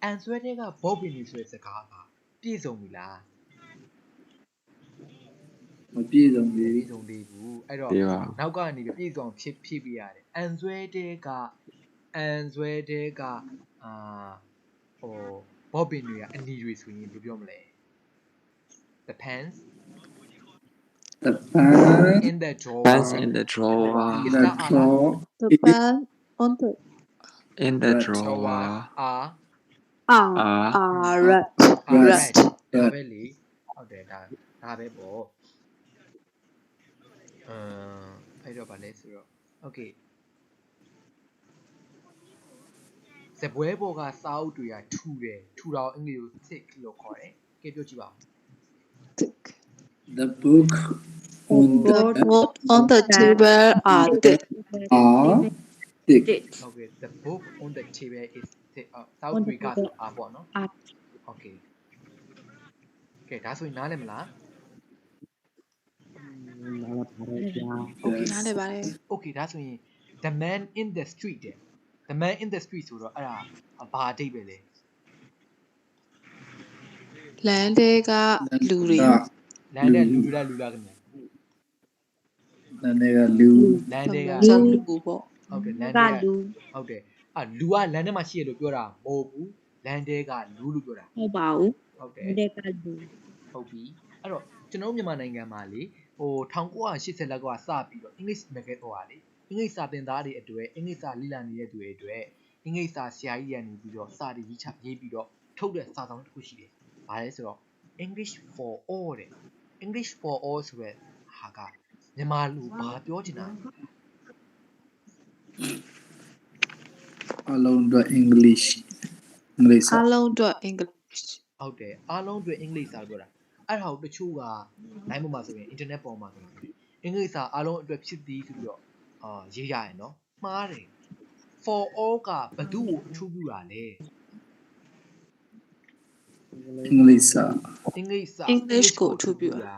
အန်ဆွဲတဲ့ကဘောပင်တွေဆိုတဲ့စကားကပြည့်စုံပြီလား မပြည့်စုံ ပြ သေး ည့်စုံသေးဘူးအဲ့တော့ ဒီပါ နောက်ကနေပြည့်စုံဖြည့်ပြရတယ်အန်ဆွဲတဲ့ကဘောပင်တွေကအနီတွေဆိုရင်ဘယ်လိုပြောမလဲ the pants The pen in the drawer pens in the drawer in the drawer The pen on the in the Right. drawer are are red. red Red. ဒါပဲလေဟုတ်တယ်ဒါပဲပေါ့အဲ့တော့ဗာလဲဆိုတော့ okay စပွဲပေါ်ကစာအုပ်တွေကထူတယ်ထူတော့အင်္ဂလိပ်ကို thick လို့ခေါ်တယ်ကဲပြောကြည့်ပါဦး Thick. The book on The the book on the table are thick. are thick. okay the book on the table is thick စာအုပ်တွေကဆိုအားပေါ့နော် okay ကဲဒါဆိုရင်နားလည်မလား နားလည်ပါတယ်ဗျာ Okay, နားလည်ပါတယ် okay ဒါဆိုရင် the man in the street တဲ့ the man in the street ဆိုတော့အဲ့ဒါဘာအဓိပ္ပာယ်လဲ လမ်းထဲကလူတွေ လမ်းတဲ့လူလားခင်ဗျာ နည်းနည်းကလူ လမ်းတဲ့က ဇာလူပေါ့ ဟုတ်တယ်လမ်း က တဲ့က လူ ဟုတ်တယ်လူကလမ်းထဲမှာရှိရလို့ပြောတာမဟုတ်ဘူးလမ်းတဲ့ကလူလို့ပြောတာ ဟုတ်ပါဘူး ဟုတ်တယ် တဲ့ကလူ ဟုတ်ပြီအဲ့တော့ကျွန်တော်မြန်မာနိုင်ငံမှာလေ1980လောက်ကစပြီးတော့ English market ဟိုဟာလေအင်္ဂလိပ်စာသင်သားတွေအတွက်အင်္ဂလိပ်စာလေ့လာနေတဲ့သူတွေအတွက်အင်္ဂလိပ်စာဆရာကြီးတွေကနေပြီးတော့စာတွေရေးပြီးတော့ထုတ်တဲ့စာဆောင်တစ်ခုရှိတယ်။ဘာလဲဆိုတော့ English for all တဲ့ English for all ဆိုတဲ့ဟာကမြန်မာလူဘာပြောချင်တာ အလုံးအတွက် English စာ အားလုံးအတွက် English ဟုတ်တယ်အားလုံးအတွက်အင်္ဂလိပ်စာပြောတာအဲ့ဒါကိုတချို့က line ပေါ်မှာဆိုရင် internet ပေါ်မှာဆိုရင်အင်္ဂလိပ်စာအားလုံးအတွက်ဖြစ်သည်ဆိုပြီးတော့ရေးရရင်နော်မှားတယ် for all ကဘယ်သူ့ကိုအထူးပြုတာလဲ English စာ English ကိုအထူးပြုတာ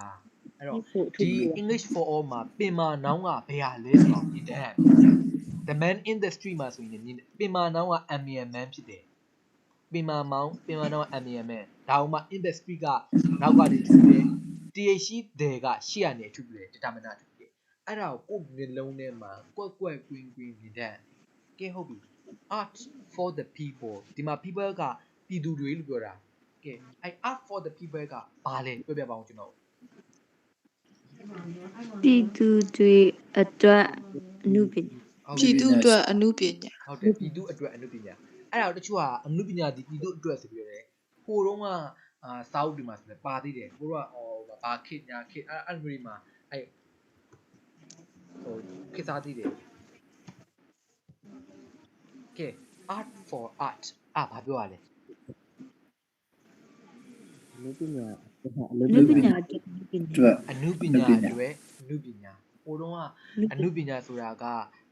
အဲ့တော့ဒီ English for all မှာပင်မာနောင်းကဘယ်ဟာလဲဆိုတော့ဒီတဲ့ the man in the street မှာဆိုရင်ပင်မာနောင်းက ambient man ဖြစ်တယ်ပင်မာနောင်းက ambient man ဒါမှ in the street ကနောက်ကနေထူတယ် th တဲ့ကရှေ့ကနေအထူးပြုတယ် determinant ထူတယ်အဲ့ဒါကိုကိုယ်မျိုးလုံးထဲမှာကွက်ကွက်ကွင်းကွင်းနေတဲ့ကဲဟုတ်ပြီ art for the people ဒီမှာ people ကပြည်သူတွေလို့ပြောတာကဲအဲ့ art for the people ကဘာလဲပြောပြပါအောင်ကျွန်တော် ပြည်သူတွေအတွက်အနုပညာ ပြည်သူအတွက်အမှုပညာ ဟုတ်တယ်ပြည်သူအတွက်အနုပညာအဲ့ဒါကိုတချို့ကအနုပညာဒီပြည်သူအတွက်ဆိုပြီးတော့ဟိုတုန်းကစာအုပ်တွေမှာဆိုလည်းပါသေးတယ်ကိုတို့ကဘာခေတ်ညာခေတ်အဲ့လိုမျိုးတွေမှာအဲ့ခေတ်စားသေးတယ်ကဲ art for art ဘာပြောရလဲ လူပညာ အနုပညာအတွက် အနုပညာအတွက်အနုပညာဟိုတုန်းကအနုပညာဆိုတာက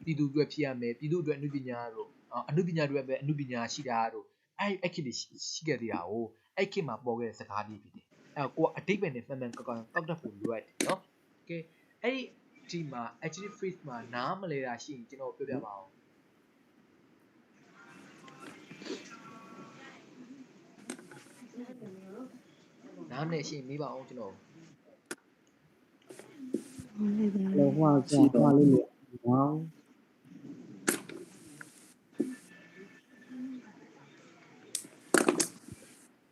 ပြည်သူအတွက်ဖြစ်ရမယ်ပြည်သူအတွက်အနုပညာတို့အနုပညာတွေပဲအနုပညာရှိတာတို့အဲ့ခေတ်တွေရှိခဲ့သေးတာ哦အဲ့ခေတ်မှာပေါ်ခဲ့တဲ့စကားတွေဖြစ်တယ်အဲ့ကိုကအတိတ်ပဲနဲ့မှန်မှန်ကောက်တတ်ဖို့လိုအပ်တယ်နော်ကဲအဲ့ဒီမှာ adjective phrase မှာနားမလဲတာရှိရင်ကျွန်တော်ပြောပြပါအောင်နားမလဲရှိရင်မေးပါအောင်ကျွန်တော် လောဟွာကဟွာလေးလို့ဟောင်း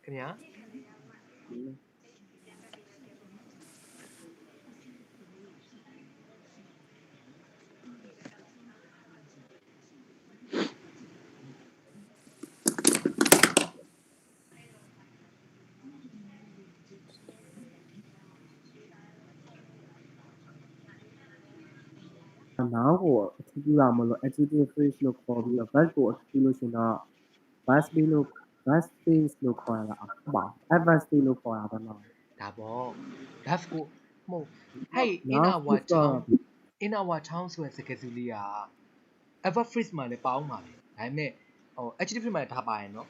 ခင်ဗျာ noun ကိုအထူးပြုရမလို့ adjective phrase လို့ခေါ်ပြီးတော့ verb ကိုအထူးပြုလို့ရှင်တော့ verb space လို့ခေါ်ရတာဟုတ်ပါ adverb space လို့ခေါ်တာပေါ့နော် ဒါပေါ့ that's ကိုမဟုတ် hey in our town ဆိုတဲ့စကားစုလေးက adverb phrase မှာလည်းပါအောင်ပါလေဒါပေမဲ့ဟို adjective phrase မှာလည်းဒါပါရင်နော်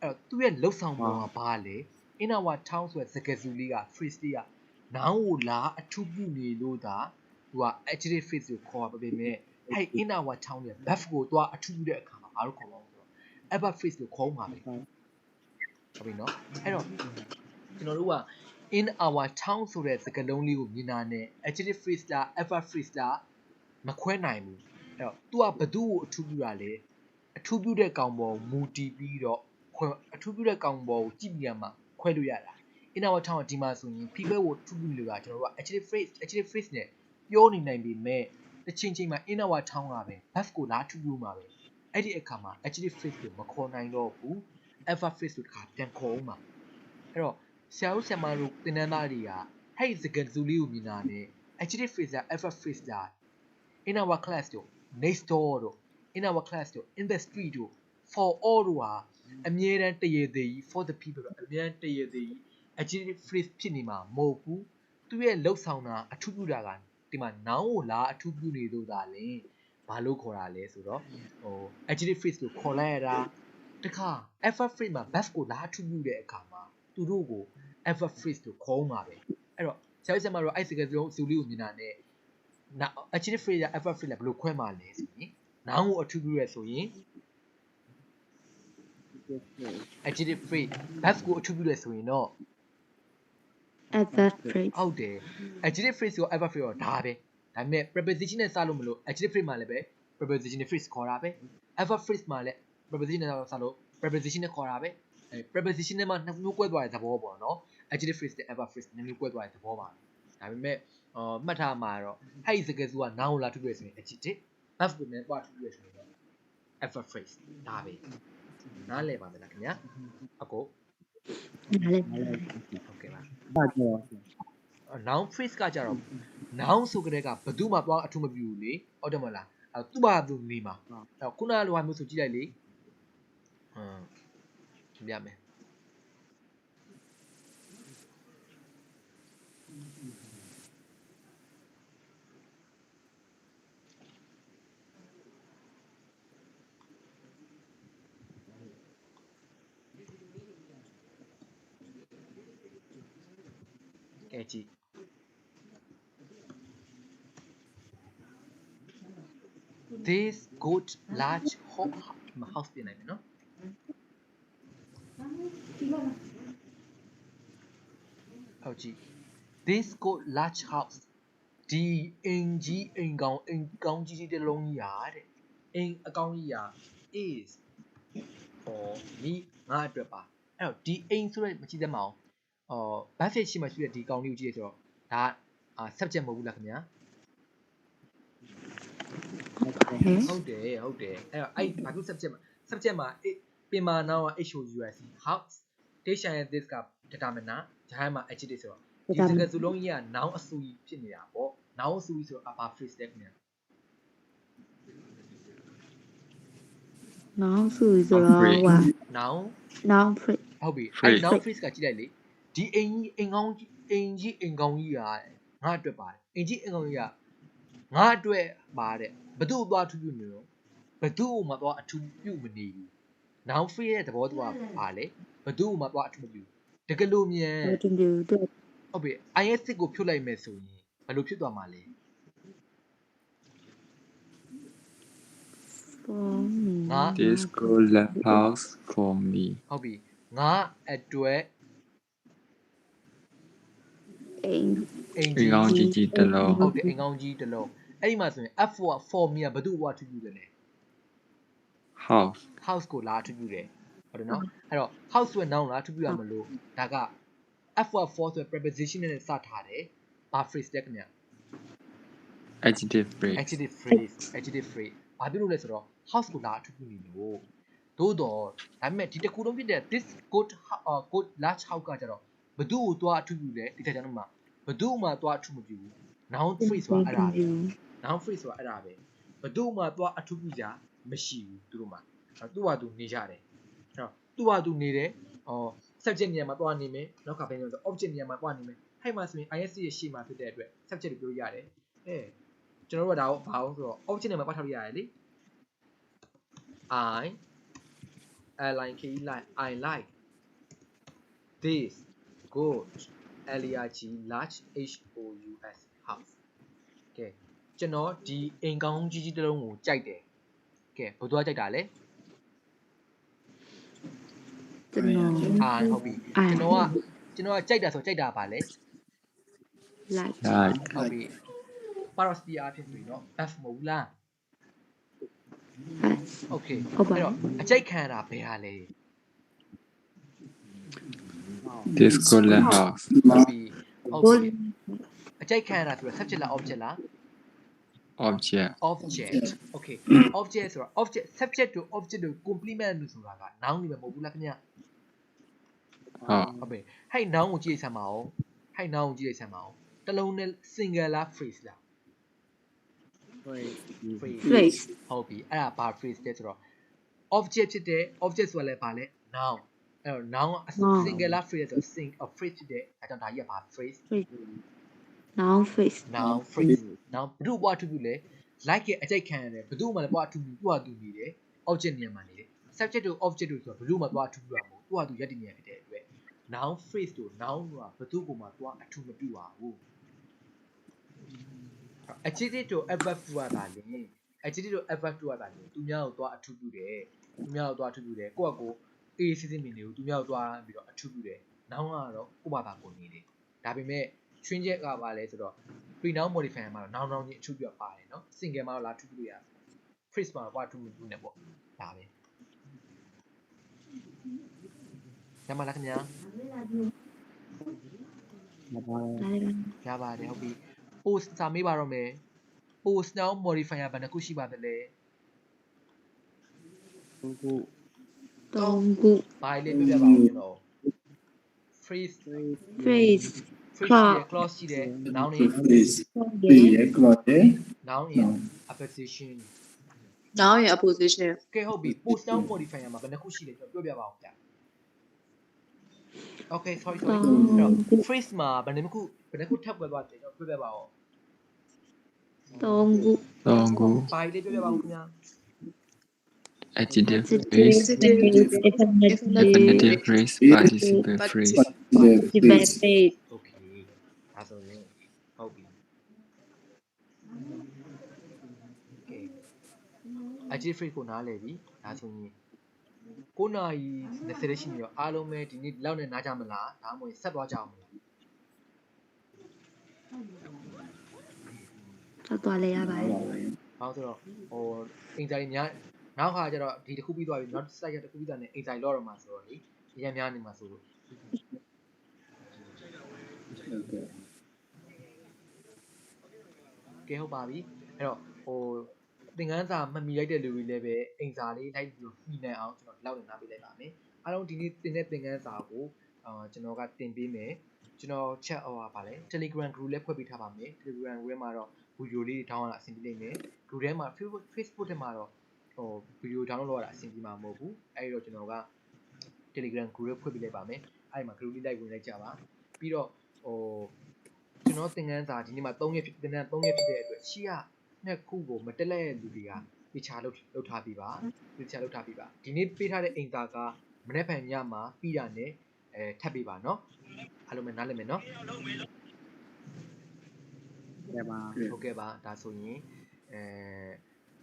အဲ့တော့သူ့ရဲ့လှုပ်ဆောင်ပုံကဘာလဲ in our town ဆိုတဲ့စကားစုလေးက phrase လေးက noun ကိုလာအထူးပြုနေလို့ဒါသူက adjective phrase ကိုခေါ်ပါပေမဲ့ hey in our town ရဲ့ verb ကိုသွားအထူးပြုတဲ့အခါမှာဘာလို့ခေါ်မလဲဆိုတော့ adverb phrase ကိုခေါ်မှာပဲဟုတ်ပြီနော်အဲ့တော့ကျွန်တော်တို့က in our town ဆိုတဲ့စကားလုံးလေးကိုမြင်တာနဲ့ adjective phrase လား adverb phrase လားမခွဲနိုင်ဘူးအဲ့တော့ तू ကဘသူ့ကိုအထူးပြုတာလဲအထူးပြုတဲ့ကောင်ပေါ်မူတည်ပြီးတော့အထူးပြုတဲ့ကောင်ပေါ်ကိုကြည့်ပြီးရမှာခွဲလို့ရတာ in our town ဒီမှာဆိုရင် people ကိုအထူးပြုလို့ကကျွန်တော်တို့က adjective phrase နဲ့ပြောနေနိုင်ပြီမဲ့တစ်ချိန်ချိန်မှာ in our town ကပဲ verb ကိုလာထူးပြုမှာပဲအဲ့ဒီအခါမှာ adjective phrase ကိုမခေါ်နိုင်တော့ဘူး adverb phrase ကိုတစ်ခါပြန်ခေါ်အောင်ပါအဲ့တော့ဆရာတို့ဆရာမတို့သင်တန်းသားတွေကဟဲ့စကားစုလေးကိုမြင်တာနဲ့ adjective phrase လား adverb phrase လား in our class တို့ next door တို့ in our class တို့ in the street တို့ for all တို့ဟာအမြဲတမ်းတရေသေးကြီး for the people တို့အမြဲတမ်းတရေသေးကြီး adjective phrase ဖြစ်နေမှာမဟုတ်ဘူးသူရဲ့လှုပ်ဆောင်တာအထူးပြုတာကဒီမှာ noun ကိုလာအထူးပြုနေလို့သာလင်ဘာလို့ခေါ်တာလဲဆိုတော့ဟို adjective phrase ကိုခေါ်လိုက်ရတာတခါ adverb phrase မှာ verb ကိုလာအထူးပြုတဲ့အခါမှာသူတို့ကို adverb phrase ကိုခေါ်မှာပဲအဲ့တော့ဆရာတို့အဲ့စကားစုလေးကိုမြင်တာနဲ့ adjective phrase က adverb phrase ဘယ်လိုခွဲမှာလဲဆိုရင် noun ကိုအထူးပြုရဆိုရင် adjective phrase verb ကိုအထူးပြုရဆိုရင်တော့ adverb phrase ဟုတ်တယ် adjective phrase ကို adverb phrase တော့ဒါပဲဒါပေမဲ့ preposition နဲ့စလို့မလို့ adjective phrase မှာလည်းပဲ preposition phrase ခေါ်တာပဲ adverb phrase မှာလည်း preposition နဲ့စလို့ preposition နဲ့ခေါ်တာပဲpreposition နဲ့မှနှစ်မျိုးကွဲသွားတဲ့သဘောပေါ့နော် adjective phrase နဲ့ adverb phrase နှစ်မျိုးကွဲသွားတဲ့သဘောပါဒါပေမဲ့မှတ်ထားမှာတော့အဲ့ဒီစကားစုက noun ကိုလာထူးပြရဆိုရင် adjective verb ကိုလည်းသွားထူးပြရဆိုရင်တော့ adverb phrase ဒါပဲနားလည်ပါမလားခင်ဗျာအကို နားလည် ဟုတ်ကဲ့ပါ ဒါကြောင့် noun phrase ကကြတော့ noun ဆိုကြတဲ့ကဘယ်သူမှသွားအထူးမပြုဘူးလေဟုတ်တယ်မလားအဲ့သူ့ဘာသူနေမှာအဲ့ခုနကလိုဟာမျိုးဆိုကြည့်လိုက်လေပြမယ်ကဲကြည့် this good large house ပြင်နိုင်မယ်နော်ဟုတ်ကြည့် this good large house ဒီအိမ်ကောင်းကြီးတစ်လုံးကြီးရာတဲ့အိမ်အကောင်းကြီးရာ is for me ငါအတွက်ပါအဲ့တော့ဒီအိမ်ဆိုတဲ့မကြည့်သမ်းမအောင်budget ရှိမှရှိတဲ့ဒီကောင်းလေးကိုကြည့်ရဆိုတော့ဒါ subject မဟုတ်ဘူးလားခင်ဗျာဟုတ်တယ်အဲ့တော့အဲ့ဘာလို့ subject မှာပြင်မာနောက်က HOUS house station ရဲ့ this က determiner ဂျားမှာ adjective ဆိုတော့ဒီစကားစုလုံးကြီးက noun အစုကြီးဖြစ်နေတာပေါ့ noun အစုကြီးဆိုတော့ဘာ phrase လဲခင်ဗျာ noun ဆိုတော့ဟာ noun phrase ဟုတ်ပြီအဲ့ noun phrase ကကြည့်လိုက်လေဒီအိမ်ကောင်းကြီးရာငါအတွက်ပါတယ်အိမ်ကြီးအိမ်ကောင်းကြီးကငါအတွက်ပါတဲ့ဘသူ့သွားထူးပြုနေတော့ဘသူ့မှသွားအထူးပြုမနေဘူး noun phrase ရဲ့သဘောတရားပါလေဘသူ့မှသွားအထူးမပြုတကယ်လို့မြန်ဟုတ်ပြီ IS ကိုဖြုတ်လိုက်မယ်ဆိုရင်ဘယ်လိုဖြစ်သွားမှာလဲ This good house for me ဟုတ်ပြီငါအတွက်အိမ် အိမ်ကောင်းကြီးတစ်လုံး ဟုတ်တယ်အိမ်ကောင်းကြီးတစ်လုံးအဲ့ဒီမှာဆိုရင် F4 က for me ကဘသူ့သွားထူးပြုတယ်လဲ house ကိုလာထူးပြုတယ်ဟုတ်တယ်နော်အဲ့တော့ house ဆိုတဲ့ noun လာထူးပြုရမလို့ဒါက F4 for ဆိုတဲ့ preposition နဲ့စထားတယ်ဘာ phrase လဲခင်ဗျာ adjective phrase ဘာဖြစ်လို့လဲဆိုတော့ house ကိုလာထူးပြုနေလို့သို့တော့ဒါပေမဲ့ဒီတစ်ခုလုံးဖြစ်တဲ့ this good large house ကကြတော့ဘသူ့ကိုသွားအထူးပြုလဲဒီထက်ကျတော့မှဘသူ့မှသွားအထူးမပြုဘူး noun phrase ဆိုတာအဲ့ဒါလေ noun phrase ဆိုတာအဲ့ဒါပဲဘယ်သူမှသွားအထူးပြုကြမရှိဘူးသူတို့မှာသူ့ဟာသူနေကြတယ်အဲ့တော့သူ့ဟာသူနေတယ်subject နေရာမှာသွားနေမယ်နောက်ကဘယ်လိုလဲဆို object နေရာမှာသွားနေမယ်ဟဲ့မှာဆိုရင် IS ရဲ့ရှေ့မှာဖြစ်တဲ့အတွက် subject ကိုပြောရတယ်ကျွန်တော်တို့ကဒါကိုဘာအောင်ဆိုတော့ object နေရာမှာပတ်ထားလို့ရတယ်လေ I like this goat large house house ကဲကျွန်တော်ဒီအိမ်ကောင်းကြီးကြီးတစ်လုံးကိုကြိုက်တယ်ကဲဘယ်သူကကြိုက်တာလဲ ကျွန်တော် ဟုတ်ပြီကျွန်တော်ကကြိုက်တာဆိုကြိုက်တာပါလေ like Like. ဟုတ်ပြီ parasity အဖြစ်ဆိုရင်တော့ f မဟုတ်ဘူးလား yes okay ဟုတ်ပါ အဲ့တော့အကြိုက်ခံတာဘယ်ဟာလဲ This golden house. ဟုတ်ပြီ goal အကြိုက်ခံတာဆိုတော့ subject လား object လား Object. object okay object ဆိုတော့ object subject တို့ object တို့ complement လို့ဆိုတာက noun တွေပဲမဟုတ်ဘူးလားခင်ဗျာ ဟုတ်ပြီဟဲ့ noun ကိုကြည့်လိုက်စမ်းပါဦးဟဲ့ noun ကိုကြည့်လိုက်စမ်းပါဦးတစ်လုံးနဲ့ single လား phrase လား phrase ဟုတ်ပြီအဲ့ဒါဘာ phrase လဲဆိုတော့ object ဖြစ်တဲ့ object ဆိုတာလည်းဘာလဲ noun အဲ့တော့ noun က single လား phrase ဆိုတော့ phrase ဖြစ်တဲ့အဲကြောင့်ဒါကြီးကဘာ phrase noun phrase noun phrase noun ဘယ်သူ့ဘွားထူးထူးလဲ like ရဲ့အကြိုက်ခံရတယ်ဘယ်သူ့မှလည်းဘွားထူးထူးသူ့ဟာသူနေတယ် object နေရာမှာနေတယ် subject တို့ object တို့ဆိုတော့ဘယ်သူ့မှဘွားထူးထူးရမဟုတ်သူ့ဟာသူရက်တည်နေရဖြစ်တဲ့အတွက် noun phrase တို့ noun ကဘယ်သူ့ကိုမှသွားအထူးမပြုပါဘူး adjective တို့ adverb တို့ကပါလေ adjective တို့ adverb တို့ကပါလေသူများကိုသွားအထူးပြုတယ်သူများကိုသွားအထူးပြုတယ်ကိုယ့်အကိုအေးစစ်စစ်မြင်နေကိုသူများကိုသွားပြီးတော့အထူးပြုတယ် noun ကတော့ကိုယ့်ဘာသာကိုနေတယ်ဒါပေမဲ့ချွင်းချက်ကပါလဲဆိုတော့ pre-noun modifier မှာတော့ noun ကြီးအထူးပြုပါတယ်နော် single မှာတော့လာထူးပြုလို့ရတယ် phrase မှာတော့ဘာထူးမပြုနဲ့ပေါ့ဒါပဲညမလားခင်ဗျာ ရပါတယ်ဟုတ်ပြီ post စာမေးပါတော့မယ် post noun modifier ဘယ်နှခုရှိပါသလဲ တုံးခု ဘာလေးပြပြပါဦးကျွန်တော် phrase phrase clause ရှိတယ် noun နဲ့ this the cloth noun in apposition now in opposition ကဲဟုတ်ပြီ post noun modifier မှာဘယ်နှခုရှိလဲကျွန်တော်ပြောပြပါဦးဗျာ okay sorry အဲ့တော့ phrase မှာဘယ်နှခုထပ်ပွဲသွားတယ်ကျွန်တော်ပြောပြပါဦး တုံးခု Tongu. ဘာလေးပြောပြပါဦးခင်ဗျာ Adjective adjective phrase. definitive Affirmative phrase. Participle phrase. debate okay ဒါဆိုရင်ဟုတ်ပြီ okay adjective phrase ကိုနားလည်ပြီဒါဆိုရင်9နာရီ20ရှိနေတော့အားလုံးပဲဒီနေ့လောက်နဲ့နားကြမလားဒါမှမဟုတ်ဆက်သွားကြအောင်မလား သွားလဲရပါတယ် ဘာလို့ဆိုတော့အင်ဂျာတွေများနောက်ခါကျတော့ဒီတစ်ခုပြီးသွားပြီနောက်ဆက်ရတစ်ခုပြီးသွားနေအင်ဂျာလော့တော့မှာဆိုတော့လေအရင်များနေမှာဆိုလို့ကဲဟုတ်ပါပြီအဲ့တော့သင်ခန်းစာမှတ်မိလိုက်တဲ့လူတွေလည်းပဲအင်ဂျာလေးလိုက်ပြီးမှီနိုင်အောင်ကျွန်တော်လောက်နေနားပေးလိုက်ပါမယ်အားလုံးဒီနေ့သင်တဲ့သင်ခန်းစာကိုကျွန်တော်ကတင်ပေးမယ်ကျွန်တော် chat ပါလေ Telegram group လည်းဖွဲ့ပေးထားပါမယ် Telegram group မှာတော့ဗီဒီယိုလေးတွေ download အဆင်ပြေနေမယ် group ထဲမှာ Facebook ထဲမှာတော့ဗီဒီယို download လုပ်ရတာအဆင်ပြေမှာမဟုတ်ဘူးအဲ့တော့ကျွန်တော်က Telegram group လေးဖွဲ့ပေးလိုက်ပါမယ်အဲ့မှာ group လေးလိုက်ဝင်လိုက်ကြပါပြီးတော့ကျွန်တော်သင်ခန်းစာဒီနေ့မှာ3ရက်ဖြစ်သင်တန်း3ရက်ဖြစ်တဲ့အတွက်ရှေ့ကနှစ်ခုကိုမတက်လက်လူတွေကပြချလုပ်ထားပြီးပါပြချလုပ်ထားပြီးပါဒီနေ့ပေးထားတဲ့အင်တာကမနေ့ဖန်ညမှာပြီးတာနဲ့ထပ်ပေးပါเนาะအားလုံးပဲနားလည်မယ်เนาะဟုတ်ကဲ့ပါဒါဆိုရင်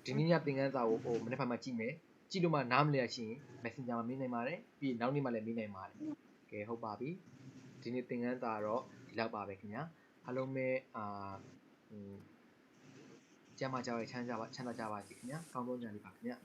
ဒီနေ့ညသင်ခန်းစာကိုမနေ့ဖန်မှာကြည့်မယ်ကြည့်လို့မှနားမလည်ရရှိရင် Messenger မှာမေးနိုင်ပါတယ်ပြီးနောက်နေ့မှလည်းမေးနိုင်ပါတယ်ကဲဟုတ်ပါပြီဒီနေ့သင်ခန်းစာတော့ဒီလောက်ပါပဲခင်ဗျာအားလုံးပဲကျမ်းမာကြပါချမ်းသာကြပါစေခင်ဗျာကောင်းသောညလေးပါခင်ဗျာ